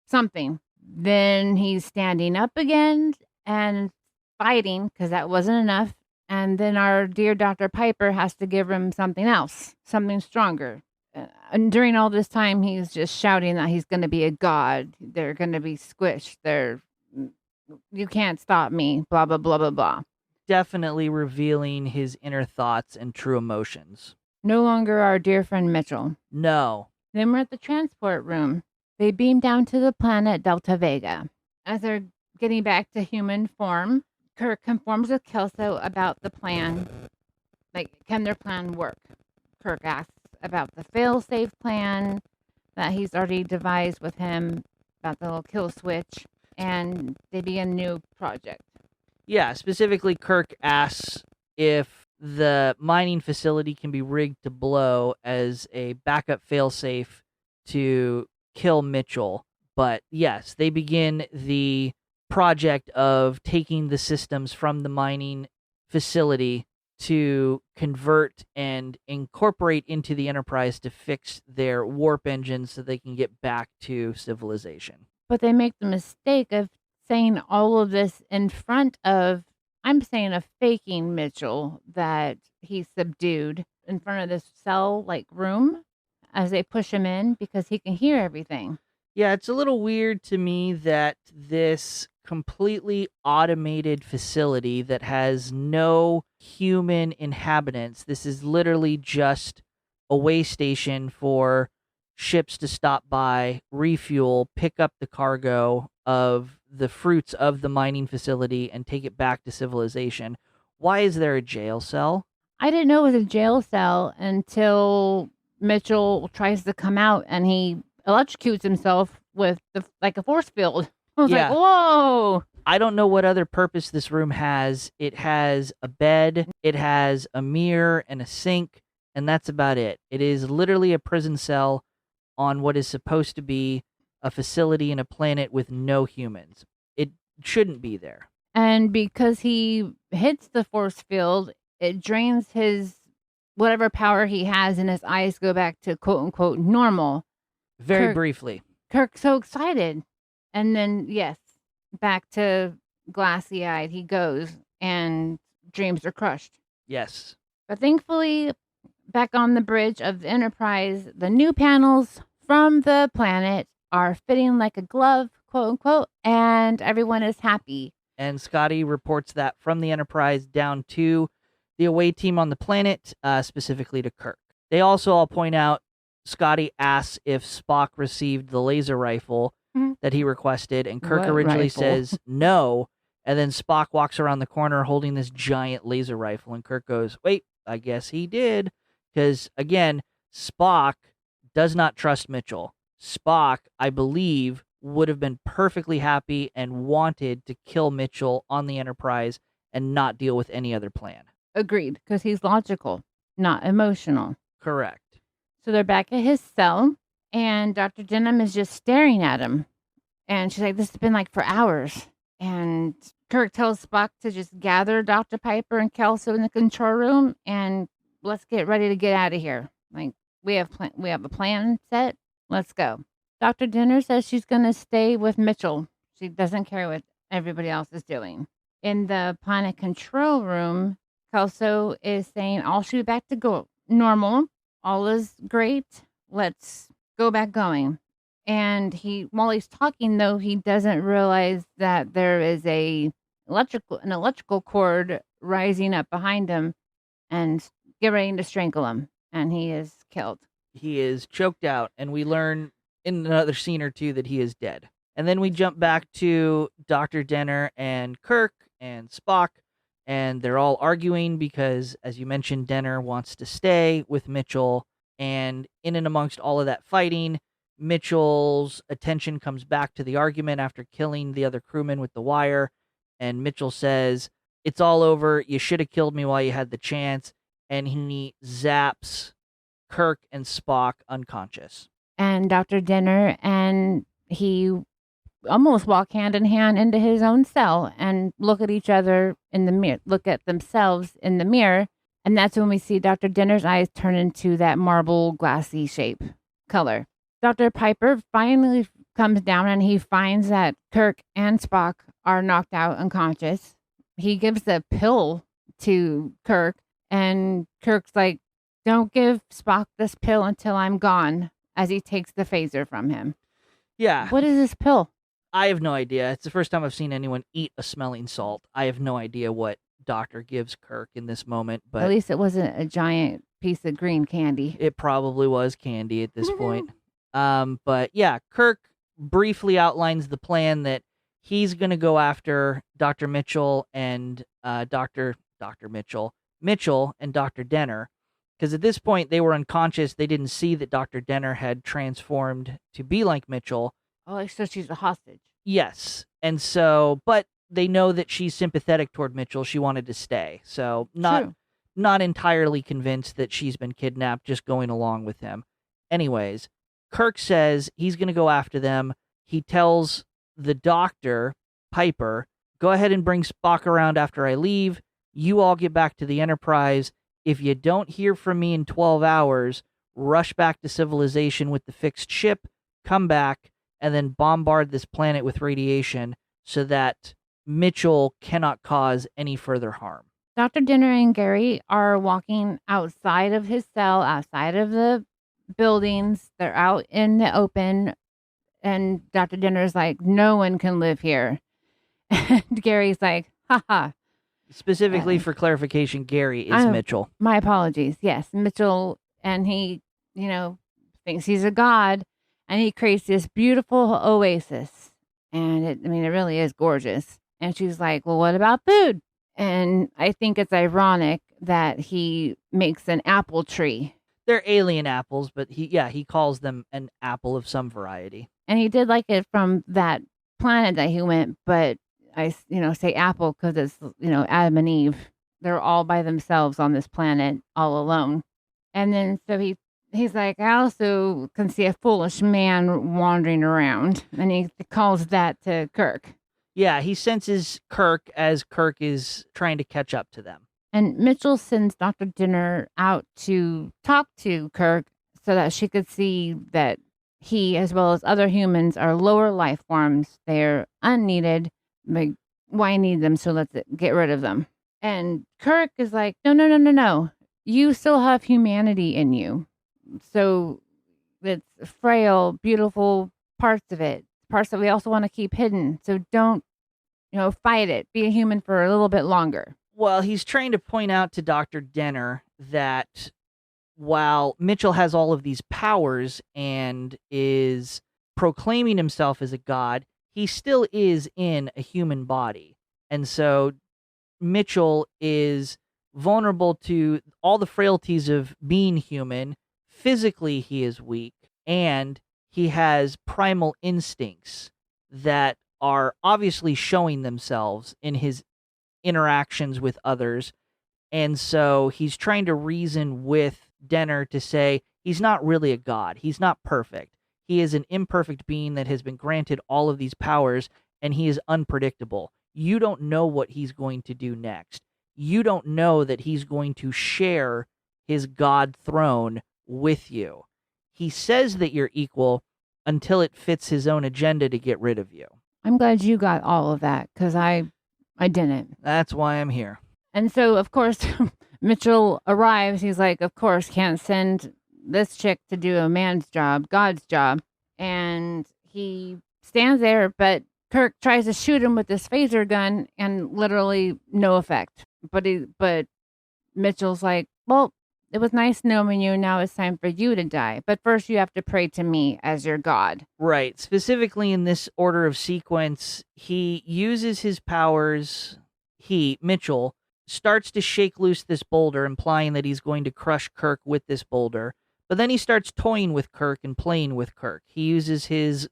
something. Then he's standing up again and fighting because that wasn't enough. And then our dear Dr. Piper has to give him something else, something stronger. And during all this time, he's just shouting that he's going to be a god. They're going to be squished. You can't stop me, blah, blah, blah, blah, blah. Definitely revealing his inner thoughts and true emotions. No longer our dear friend Mitchell. No. Then we're at the transport room. They beam down to the planet Delta Vega. As they're getting back to human form, Kirk conforms with Kelso about the plan. Like, can their plan work? Kirk asks about the fail-safe plan that he's already devised with him, about the little kill switch, and they begin a new project. Yeah, specifically Kirk asks if the mining facility can be rigged to blow as a backup failsafe to kill Mitchell. But yes, they begin the project of taking the systems from the mining facility to convert and incorporate into the Enterprise to fix their warp engines so they can get back to civilization. But they make the mistake of saying all of this in front of, I'm saying, of faking Mitchell that he's subdued in front of this cell like room as they push him in because he can hear everything. Yeah, it's a little weird to me that this completely automated facility that has no human inhabitants, this is literally just a way station for ships to stop by, refuel, pick up the cargo of the fruits of the mining facility and take it back to civilization. Why is there a jail cell? I didn't know it was a jail cell until Mitchell tries to come out and he electrocutes himself with like a force field. I was like, whoa. I don't know what other purpose this room has. It has a bed, it has a mirror and a sink, and that's about it. It is literally a prison cell on what is supposed to be a facility in a planet with no humans. It shouldn't be there. And because he hits the force field, it drains his whatever power he has, and his eyes go back to quote unquote normal. Very briefly. Kirk's so excited. And then, yes, back to glassy eyed he goes, and dreams are crushed. Yes. But thankfully, back on the bridge of the Enterprise, the new panels from the planet are fitting like a glove, quote unquote, and everyone is happy. And Scotty reports that from the Enterprise down to the away team on the planet, specifically to Kirk. They also all point out Scotty asks if Spock received the laser rifle that he requested, and Kirk originally says no, and then Spock walks around the corner holding this giant laser rifle, and Kirk goes, wait, I guess he did, because, again, Spock does not trust Mitchell. Spock, I believe, would have been perfectly happy and wanted to kill Mitchell on the Enterprise and not deal with any other plan. Agreed, because he's logical, not emotional. Correct. So they're back at his cell, and Dr. Denham is just staring at him. And she's like, this has been like for hours. And Kirk tells Spock to just gather Dr. Piper and Kelso in the control room, and let's get ready to get out of here. Like, we have a plan set. Let's go. Dr. Denner says she's going to stay with Mitchell. She doesn't care what everybody else is doing. In the planet control room, Kelso is saying, I'll shoot back to go normal. All is great. Let's go back going. And while he's talking, though, he doesn't realize that there is an electrical cord rising up behind him and get ready to strangle him. And he is killed. He is choked out, and we learn in another scene or two that he is dead. And then we jump back to Dr. Denner and Kirk and Spock, and they're all arguing because, as you mentioned, Denner wants to stay with Mitchell. And in and amongst all of that fighting, Mitchell's attention comes back to the argument after killing the other crewman with the wire. And Mitchell says, "It's all over. You should have killed me while you had the chance." And he zaps Kirk and Spock unconscious. And Dr. Denner and he almost walk hand in hand into his own cell and look at each other in the mirror, look at themselves in the mirror. And that's when we see Dr. Denner's eyes turn into that marble glassy shape color. Dr. Piper finally comes down and he finds that Kirk and Spock are knocked out unconscious. He gives a pill to Kirk, and Kirk's like, "Don't give Spock this pill until I'm gone," as he takes the phaser from him. Yeah. What is this pill? I have no idea. It's the first time I've seen anyone eat a smelling salt. I have no idea what Doctor gives Kirk in this moment, but at least it wasn't a giant piece of green candy. It probably was candy at this point. But yeah, Kirk briefly outlines the plan that he's going to go after Dr. Mitchell and Dr. Mitchell and Dr. Denner, because at this point they were unconscious. They didn't see that Dr. Denner had transformed to be like Mitchell. Oh, so she's a hostage. Yes. And so, but they know that she's sympathetic toward Mitchell. She wanted to stay. So not entirely convinced that she's been kidnapped, just going along with him. Anyways, Kirk says he's going to go after them. He tells the doctor, Piper, "Go ahead and bring Spock around after I leave. You all get back to the Enterprise. If you don't hear from me in 12 hours, rush back to civilization with the fixed ship, come back, and then bombard this planet with radiation so that Mitchell cannot cause any further harm." Dr. Denner and Gary are walking outside of his cell, outside of the buildings. They're out in the open, and Dr. Denner's like, "No one can live here." And Gary's like, "Haha." Specifically for clarification, Gary is Mitchell. My apologies. Yes, Mitchell, and he, thinks he's a god, and he creates this beautiful oasis, and it really is gorgeous. And she's like, "Well, what about food?" And I think it's ironic that he makes an apple tree. They're alien apples, but he calls them an apple of some variety. And he did like it from that planet that he went, but I, say apple because it's, Adam and Eve. They're all by themselves on this planet, all alone. And then so he's like, "I also can see a foolish man wandering around." And he calls that to Kirk. Yeah, he senses Kirk as Kirk is trying to catch up to them. And Mitchell sends Dr. Denner out to talk to Kirk so that she could see that he, as well as other humans, are lower life forms. They're unneeded. Like, why need them? So let's get rid of them. And Kirk is like, no. You still have humanity in you. So it's frail, beautiful parts of it. Parts that we also want to keep hidden. So don't, fight it. Be a human for a little bit longer. Well, he's trying to point out to Dr. Denner that while Mitchell has all of these powers and is proclaiming himself as a god, he still is in a human body. And so Mitchell is vulnerable to all the frailties of being human. Physically, he is weak, and he has primal instincts that are obviously showing themselves in his interactions with others. And so he's trying to reason with Denner to say he's not really a god. He's not perfect. He is an imperfect being that has been granted all of these powers, and he is unpredictable. You don't know what he's going to do next. You don't know that he's going to share his god throne with you. He says that you're equal until it fits his own agenda to get rid of you. I'm glad you got all of that, because I didn't. That's why I'm here. And so, of course, Mitchell arrives. He's like, of course, can't send this chick to do a man's job, God's job. and he stands there, but Kirk tries to shoot him with this phaser gun, and literally no effect. But Mitchell's like, well, it was nice knowing you. Now it's time for you to die. But first, you have to pray to me as your god. Right. Specifically in this order of sequence, he uses his powers. Mitchell, starts to shake loose this boulder, implying that he's going to crush Kirk with this boulder. But then he starts toying with Kirk and playing with Kirk. He uses his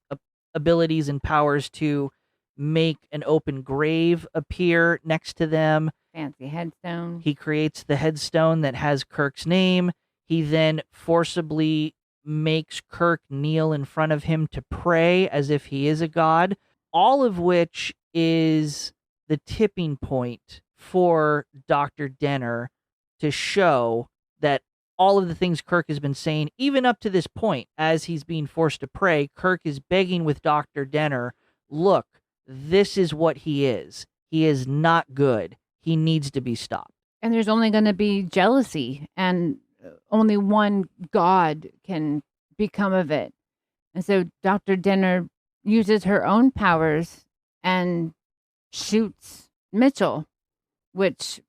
abilities and powers to make an open grave appear next to them. Fancy headstone. He creates the headstone that has Kirk's name. He then forcibly makes Kirk kneel in front of him to pray as if he is a god, all of which is the tipping point for Dr. Denner to show that all of the things Kirk has been saying, even up to this point, as he's being forced to pray, Kirk is begging with Dr. Denner, look, this is what he is. He is not good. He needs to be stopped. And there's only going to be jealousy, and only one god can become of it. And so Dr. Denner uses her own powers and shoots Mitchell, which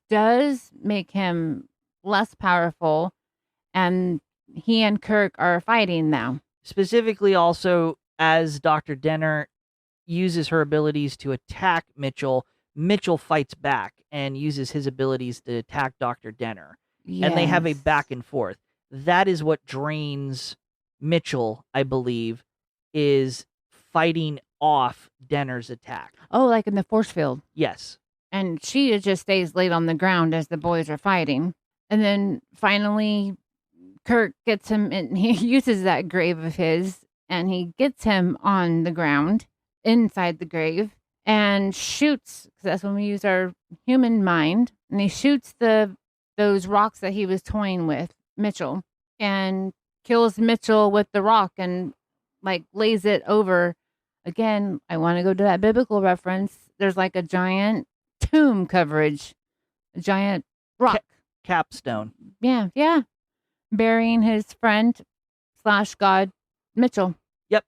does make him less powerful, and he and Kirk are fighting now. Specifically, also, as Dr. Denner uses her abilities to attack Mitchell, Mitchell fights back and uses his abilities to attack Dr. Denner. Yes. And they have a back and forth. That is what drains Mitchell, I believe, is fighting off Denner's attack. Oh, like in the force field. Yes. And she just stays laid on the ground as the boys are fighting. And then finally, Kirk gets him, and he uses that grave of his, and he gets him on the ground inside the grave and shoots, because that's when we use our human mind, and he shoots those rocks that he was toying with, Mitchell, and kills Mitchell with the rock and like lays it over. Again, I want to go to that biblical reference. There's like a giant tomb coverage, a giant rock. Capstone. Yeah. Burying his friend / God, Mitchell. Yep.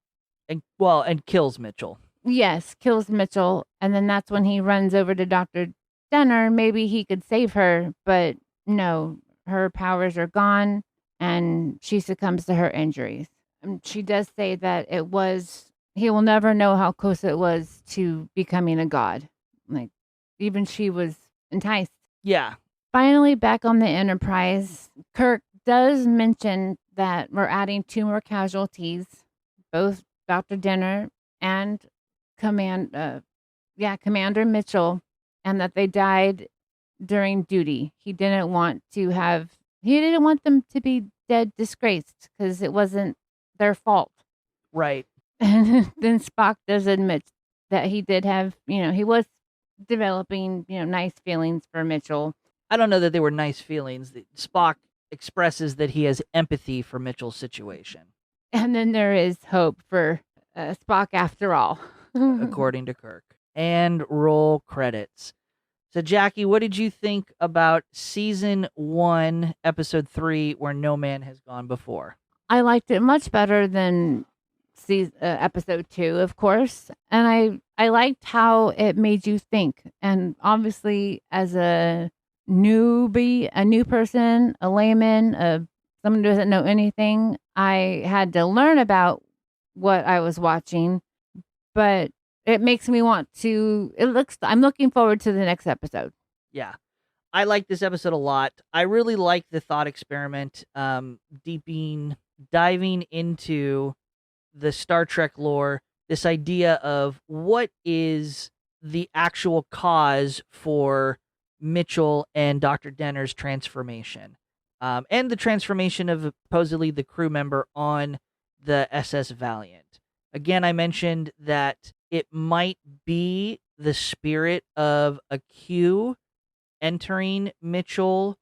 And kills Mitchell. Yes, kills Mitchell. And then that's when he runs over to Dr. Denner. Maybe he could save her, but no, her powers are gone and she succumbs to her injuries. And she does say that he will never know how close it was to becoming a god. Like, even she was enticed. Yeah. Finally, back on the Enterprise, Kirk does mention that we're adding 2 more casualties, both Dr. Denner and Commander Mitchell, and that they died during duty. He didn't want them to be dead disgraced because it wasn't their fault. Right. And then Spock does admit that he did have, he was developing, nice feelings for Mitchell. I don't know that they were nice feelings. Spock expresses that he has empathy for Mitchell's situation. And then there is hope for Spock after all. According to Kirk. And roll credits. So, Jackie, what did you think about Season 1, Episode 3, Where No Man Has Gone Before? I liked it much better than Episode 2, of course. And I liked how it made you think. And obviously, as a newbie, a new person, a layman, someone who doesn't know anything, I had to learn about what I was watching. But it makes me want to. I'm looking forward to the next episode. Yeah, I like this episode a lot. I really like the thought experiment, diving into the Star Trek lore. This idea of what is the actual cause for Mitchell and Dr. Denner's transformation, and the transformation of supposedly the crew member on the SS Valiant. Again, I mentioned that it might be the spirit of a Q entering Mitchell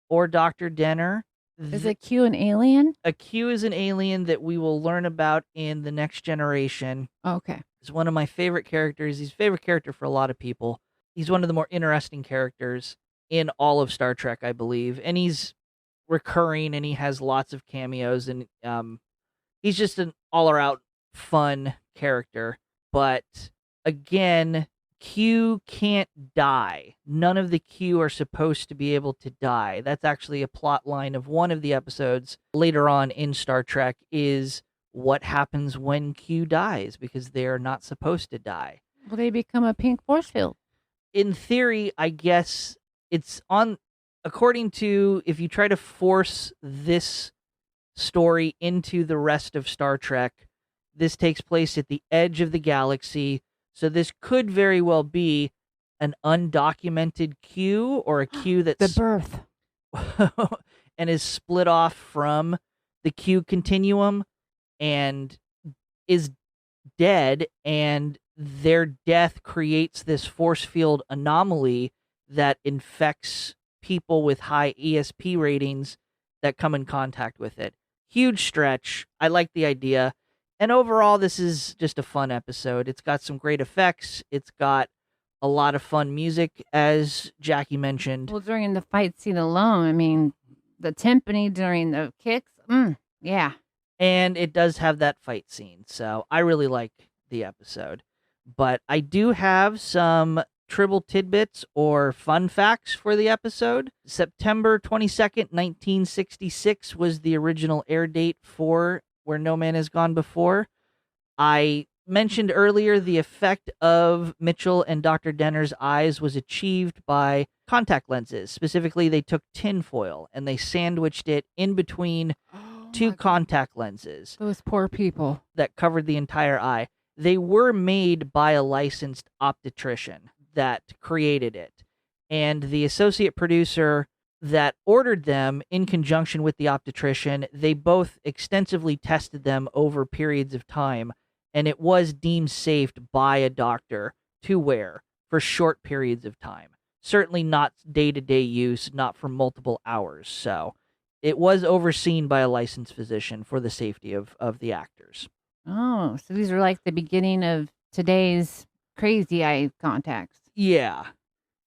or Dr. Denner. Is a Q an alien? A Q is an alien that we will learn about in The Next Generation. Okay. He's one of my favorite characters. He's a favorite character for a lot of people. He's one of the more interesting characters in all of Star Trek, I believe. And he's recurring, and he has lots of cameos. And he's just an all-around fun character. But again, Q can't die. None of the Q are supposed to be able to die. That's actually a plot line of one of the episodes later on in Star Trek, is what happens when Q dies, because they are not supposed to die. Well, they become a pink force field. In theory, I guess it's on, according to, if you try to force this story into the rest of Star Trek, this takes place at the edge of the galaxy. So this could very well be an undocumented Q, or a Q that's The birth. and is split off from the Q continuum and is dead, and their death creates this force field anomaly that infects people with high ESP ratings that come in contact with it. Huge stretch. I like the idea. And overall, this is just a fun episode. It's got some great effects. It's got a lot of fun music, as Jaci mentioned. Well, during the fight scene alone, I mean, the timpani during the kicks, yeah. And it does have that fight scene. So I really like the episode. But I do have some tribble tidbits or fun facts for the episode. September 22nd, 1966 was the original air date for Where No Man Has Gone Before. I mentioned earlier the effect of Mitchell and Dr. Denner's eyes was achieved by contact lenses. Specifically, they took tinfoil and they sandwiched it in between two contact lenses. Those poor people. That covered the entire eye. They were made by a licensed optician that created it. And the associate producer that ordered them, in conjunction with the optician, they both extensively tested them over periods of time, and it was deemed safe by a doctor to wear for short periods of time. Certainly not day-to-day use, not for multiple hours. So it was overseen by a licensed physician for the safety of the actors. Oh, so these are like the beginning of today's crazy eye contacts. Yeah.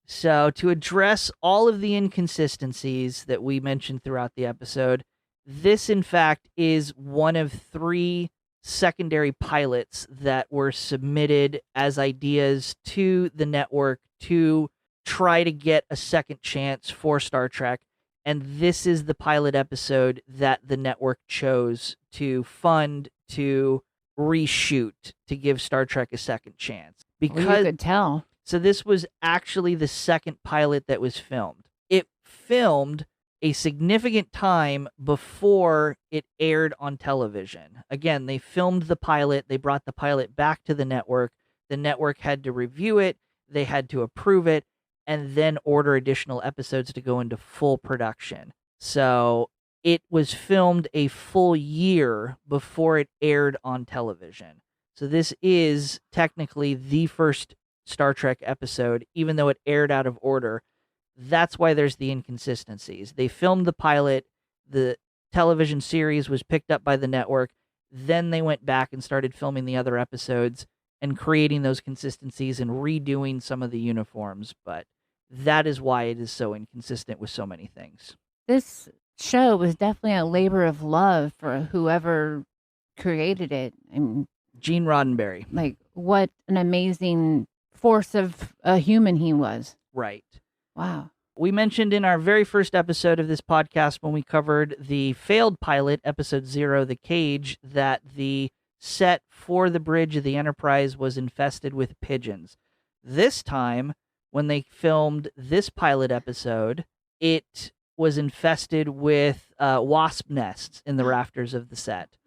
So to address all of the inconsistencies that we mentioned throughout the episode, this in fact is one of 3 secondary pilots that were submitted as ideas to the network to try to get a second chance for Star Trek. And this is the pilot episode that the network chose to fund, to reshoot, to give Star Trek a second chance. Because well, you could tell. So this was actually the second pilot that was filmed. It filmed a significant time before it aired on television. Again, they filmed the pilot. They brought the pilot back to the network. The network had to review it. They had to approve it, and then order additional episodes to go into full production. So it was filmed a full year before it aired on television. So this is technically the first Star Trek episode, even though it aired out of order. That's why there's the inconsistencies. They filmed the pilot, the television series was picked up by the network, then they went back and started filming the other episodes and creating those consistencies and redoing some of the uniforms. But that is why it is so inconsistent with so many things. This show was definitely a labor of love for whoever created it. And Gene Roddenberry. Like, what an amazing force of a human he was. Right. Wow. We mentioned in our very first episode of this podcast, when we covered the failed pilot, episode 0, The Cage, that the set for the bridge of the Enterprise was infested with pigeons. This time, when they filmed this pilot episode, it was infested with wasp nests in the rafters of the set.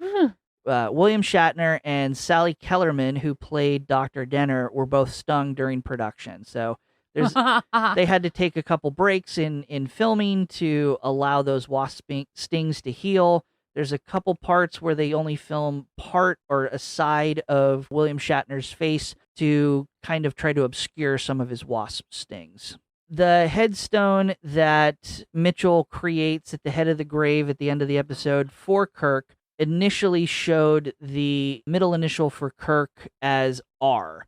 William Shatner and Sally Kellerman, who played Dr. Denner, were both stung during production. So they had to take a couple breaks in filming to allow those wasp stings to heal. There's a couple parts where they only film part or a side of William Shatner's face to kind of try to obscure some of his wasp stings. The headstone that Mitchell creates at the head of the grave at the end of the episode for Kirk initially showed the middle initial for Kirk as R.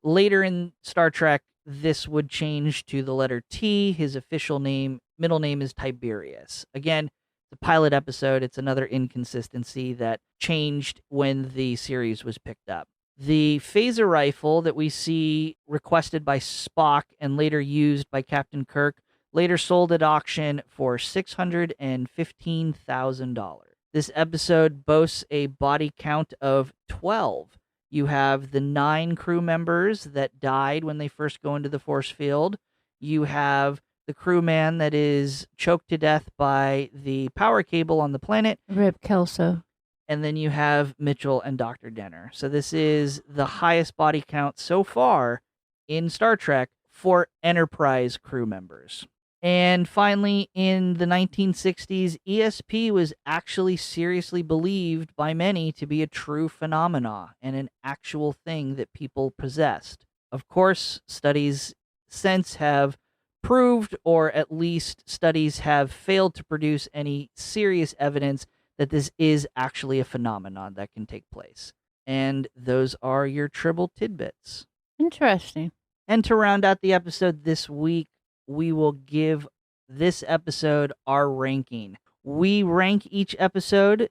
Later in Star Trek, this would change to the letter T. His official name, middle name, is Tiberius. Again, the pilot episode. It's another inconsistency that changed when the series was picked up. The phaser rifle that we see requested by Spock and later used by Captain Kirk later sold at auction for $615,000. This episode boasts a body count of 12. You have the 9 crew members that died when they first go into the force field. You have the crewman that is choked to death by the power cable on the planet. Rip Kelso. And then you have Mitchell and Dr. Denner. So this is the highest body count so far in Star Trek for Enterprise crew members. And finally, in the 1960s, ESP was actually seriously believed by many to be a true phenomena and an actual thing that people possessed. Of course, studies since have proved, or at least studies have failed to produce any serious evidence that this is actually a phenomenon that can take place. And those are your Tribble tidbits. Interesting. And to round out the episode this week, we will give this episode our ranking. We rank each episode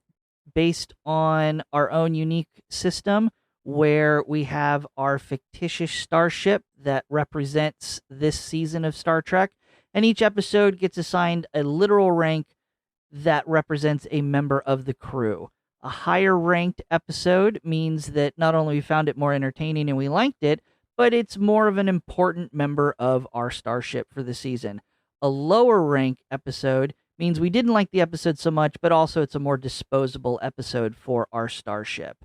based on our own unique system, where we have our fictitious starship that represents this season of Star Trek, and each episode gets assigned a literal rank that represents a member of the crew. A higher ranked episode means that not only we found it more entertaining and we liked it, but it's more of an important member of our starship for the season. A lower ranked episode means we didn't like the episode so much, but also it's a more disposable episode for our starship.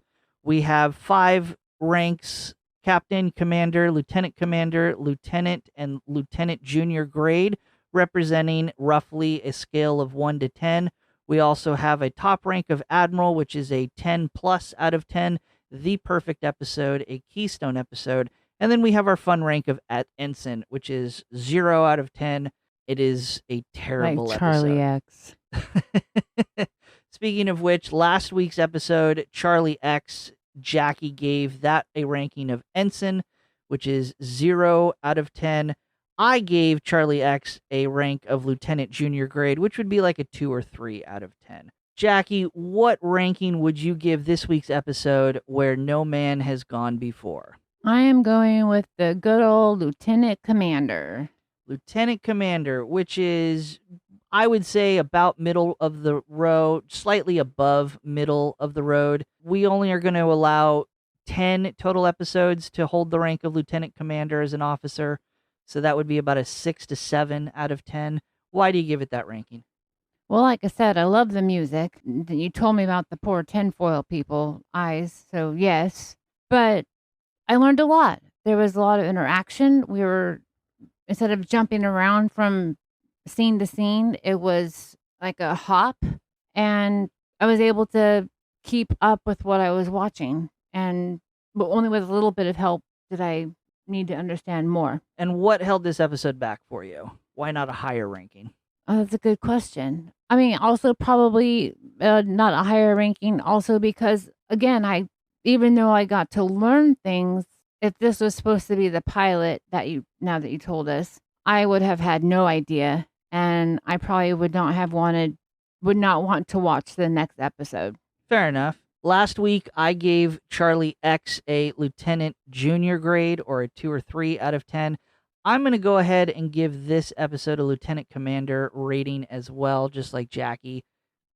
We have 5 ranks: Captain, Commander, Lieutenant Commander, Lieutenant, and Lieutenant Junior grade, representing roughly a scale of 1 to 10. We also have a top rank of Admiral, which is a 10 plus out of 10, the perfect episode, a keystone episode. And then we have our fun rank of Ensign, which is 0 out of 10. It is a terrible like Charlie episode. X. Speaking of which, last week's episode, Charlie X, Jackie gave that a ranking of Ensign, which is 0 out of 10. I gave Charlie X a rank of Lieutenant Junior grade, which would be like a 2 or 3 out of 10. Jackie, what ranking would you give this week's episode where no man has gone before? I am going with the good old Lieutenant Commander. Lieutenant Commander, which is, I would say, about middle of the road, slightly above middle of the road. We only are going to allow 10 total episodes to hold the rank of Lieutenant Commander as an officer. So that would be about a 6 to 7 out of 10. Why do you give it that ranking? Well, like I said, I love the music. You told me about the poor tinfoil people eyes, so yes. But I learned a lot. There was a lot of interaction. We were, instead of jumping around from scene to scene, it was like a hop. And I was able to keep up with what I was watching. But only with a little bit of help did I need to understand more. And what held this episode back for you? Why not a higher ranking? Oh, that's a good question. I mean, also probably not a higher ranking, also because, again, even though I got to learn things, if this was supposed to be the pilot now that you told us, I would have had no idea, and I probably would not want to watch the next episode. Fair enough. Last week, I gave Charlie X a Lieutenant Junior grade, or a 2 or 3 out of 10. I'm going to go ahead and give this episode a Lieutenant Commander rating as well, just like Jackie.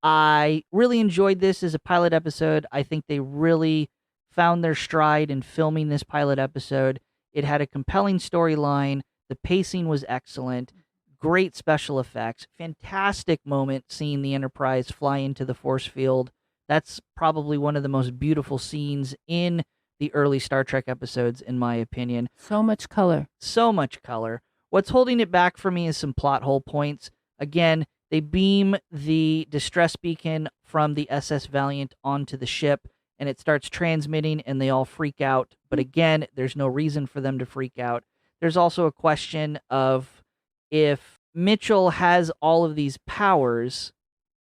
I really enjoyed this as a pilot episode. I think they really found their stride in filming this pilot episode. It had a compelling storyline. The pacing was excellent. Great special effects. Fantastic moment seeing the Enterprise fly into the force field. That's probably one of the most beautiful scenes in the early Star Trek episodes, in my opinion. So much color. So much color. What's holding it back for me is some plot hole points. Again, they beam the distress beacon from the SS Valiant onto the ship, and it starts transmitting, and they all freak out. But again, there's no reason for them to freak out. There's also a question of, if Mitchell has all of these powers,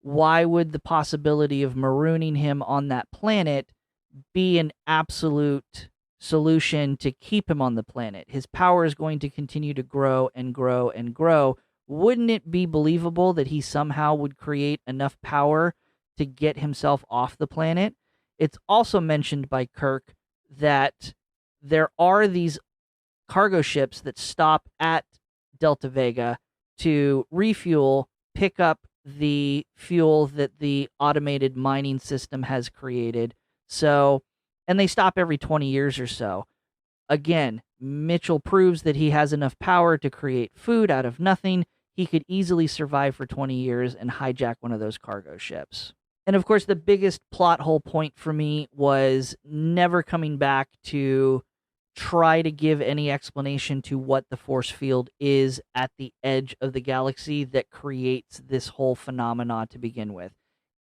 why would the possibility of marooning him on that planet be an absolute solution to keep him on the planet? His power is going to continue to grow and grow and grow. wouldn't it be believable that he somehow would create enough power to get himself off the planet? It's also mentioned by Kirk that there are these cargo ships that stop at Delta Vega to refuel, pick up the fuel that the automated mining system has created. So, and they stop every 20 years or so. Again, Mitchell proves that he has enough power to create food out of nothing. He could easily survive for 20 years and hijack one of those cargo ships. And of course, the biggest plot hole point for me was never coming back to try to give any explanation to what the force field is at the edge of the galaxy that creates this whole phenomena to begin with.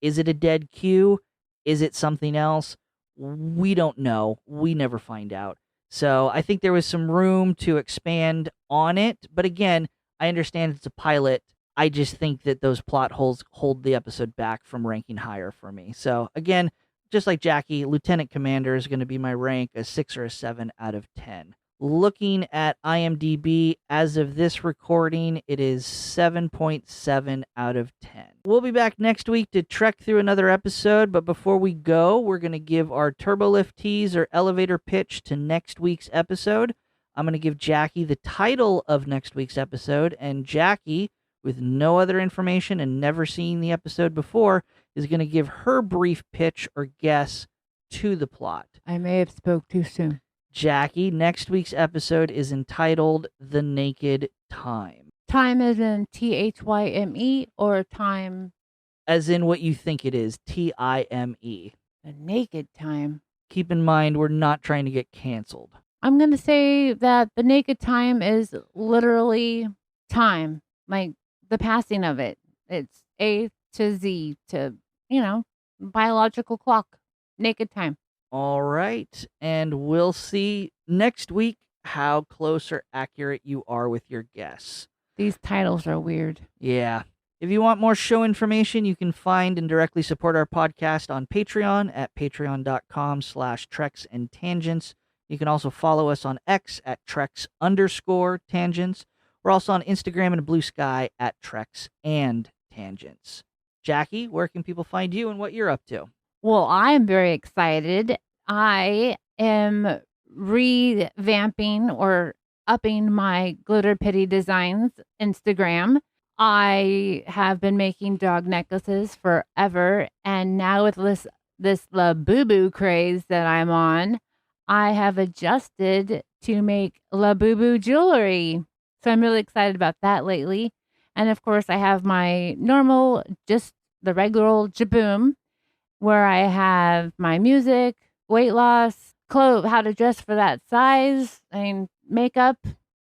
Is it a dead Q? Is it something else? We don't know. We never find out. So I think there was some room to expand on it. But again, I understand it's a pilot. I just think that those plot holes hold the episode back from ranking higher for me. So again, just like Jaci, Lieutenant Commander is going to be my rank, a 6 or a 7 out of 10. Looking at IMDb, as of this recording, it is 7.7 out of 10. We'll be back next week to trek through another episode, but before we go, we're going to give our turbolift tease or elevator pitch to next week's episode. I'm going to give Jaci the title of next week's episode, and Jaci, with no other information and never seeing the episode before, is going to give her brief pitch or guess to the plot. I may have spoke too soon. Jaci, next week's episode is entitled The Naked Time. Time as in THYME or time? As in what you think it is, TIME. The Naked Time. Keep in mind, we're not trying to get canceled. I'm going to say that the naked time is literally time, like the passing of it. It's A to Z to, biological clock, naked time. All right. And we'll see next week how close or accurate you are with your guess. These titles are weird. Yeah. If you want more show information, you can find and directly support our podcast on Patreon at patreon.com/treks and tangents. You can also follow us on X at Treks_tangents. We're also on Instagram and Blue Sky at Treks and Tangents. Jaci, where can people find you and what you're up to? Well, I'm very excited. I am revamping or upping my Glitter Pity Designs Instagram. I have been making dog necklaces forever, and now with this Labubu craze that I'm on, I have adjusted to make Labubu jewelry. So I'm really excited about that lately. And of course, I have my normal, just the regular old Jaboom, where I have my music, weight loss, clothes, how to dress for that size, makeup,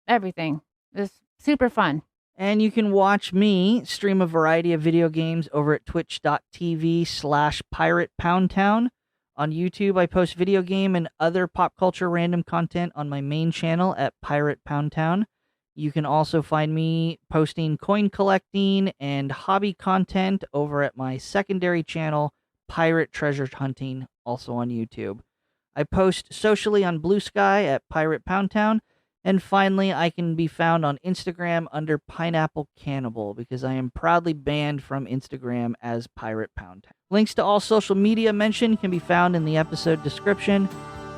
everything. It's super fun. And you can watch me stream a variety of video games over at twitch.tv/PiratePoundTown. On YouTube, I post video game and other pop culture random content on my main channel at Pirate Pound Town. You can also find me posting coin collecting and hobby content over at my secondary channel, Pirate Treasure Hunting, also on YouTube. I post socially on Blue Sky at Pirate Pound Town. And finally, I can be found on Instagram under Pineapple Cannibal because I am proudly banned from Instagram as Pirate Pound Town. Links to all social media mentioned can be found in the episode description.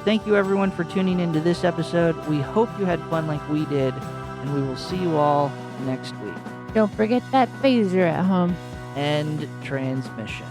Thank you everyone for tuning into this episode. We hope you had fun like we did, and we will see you all next week. Don't forget that phaser at home. End transmission.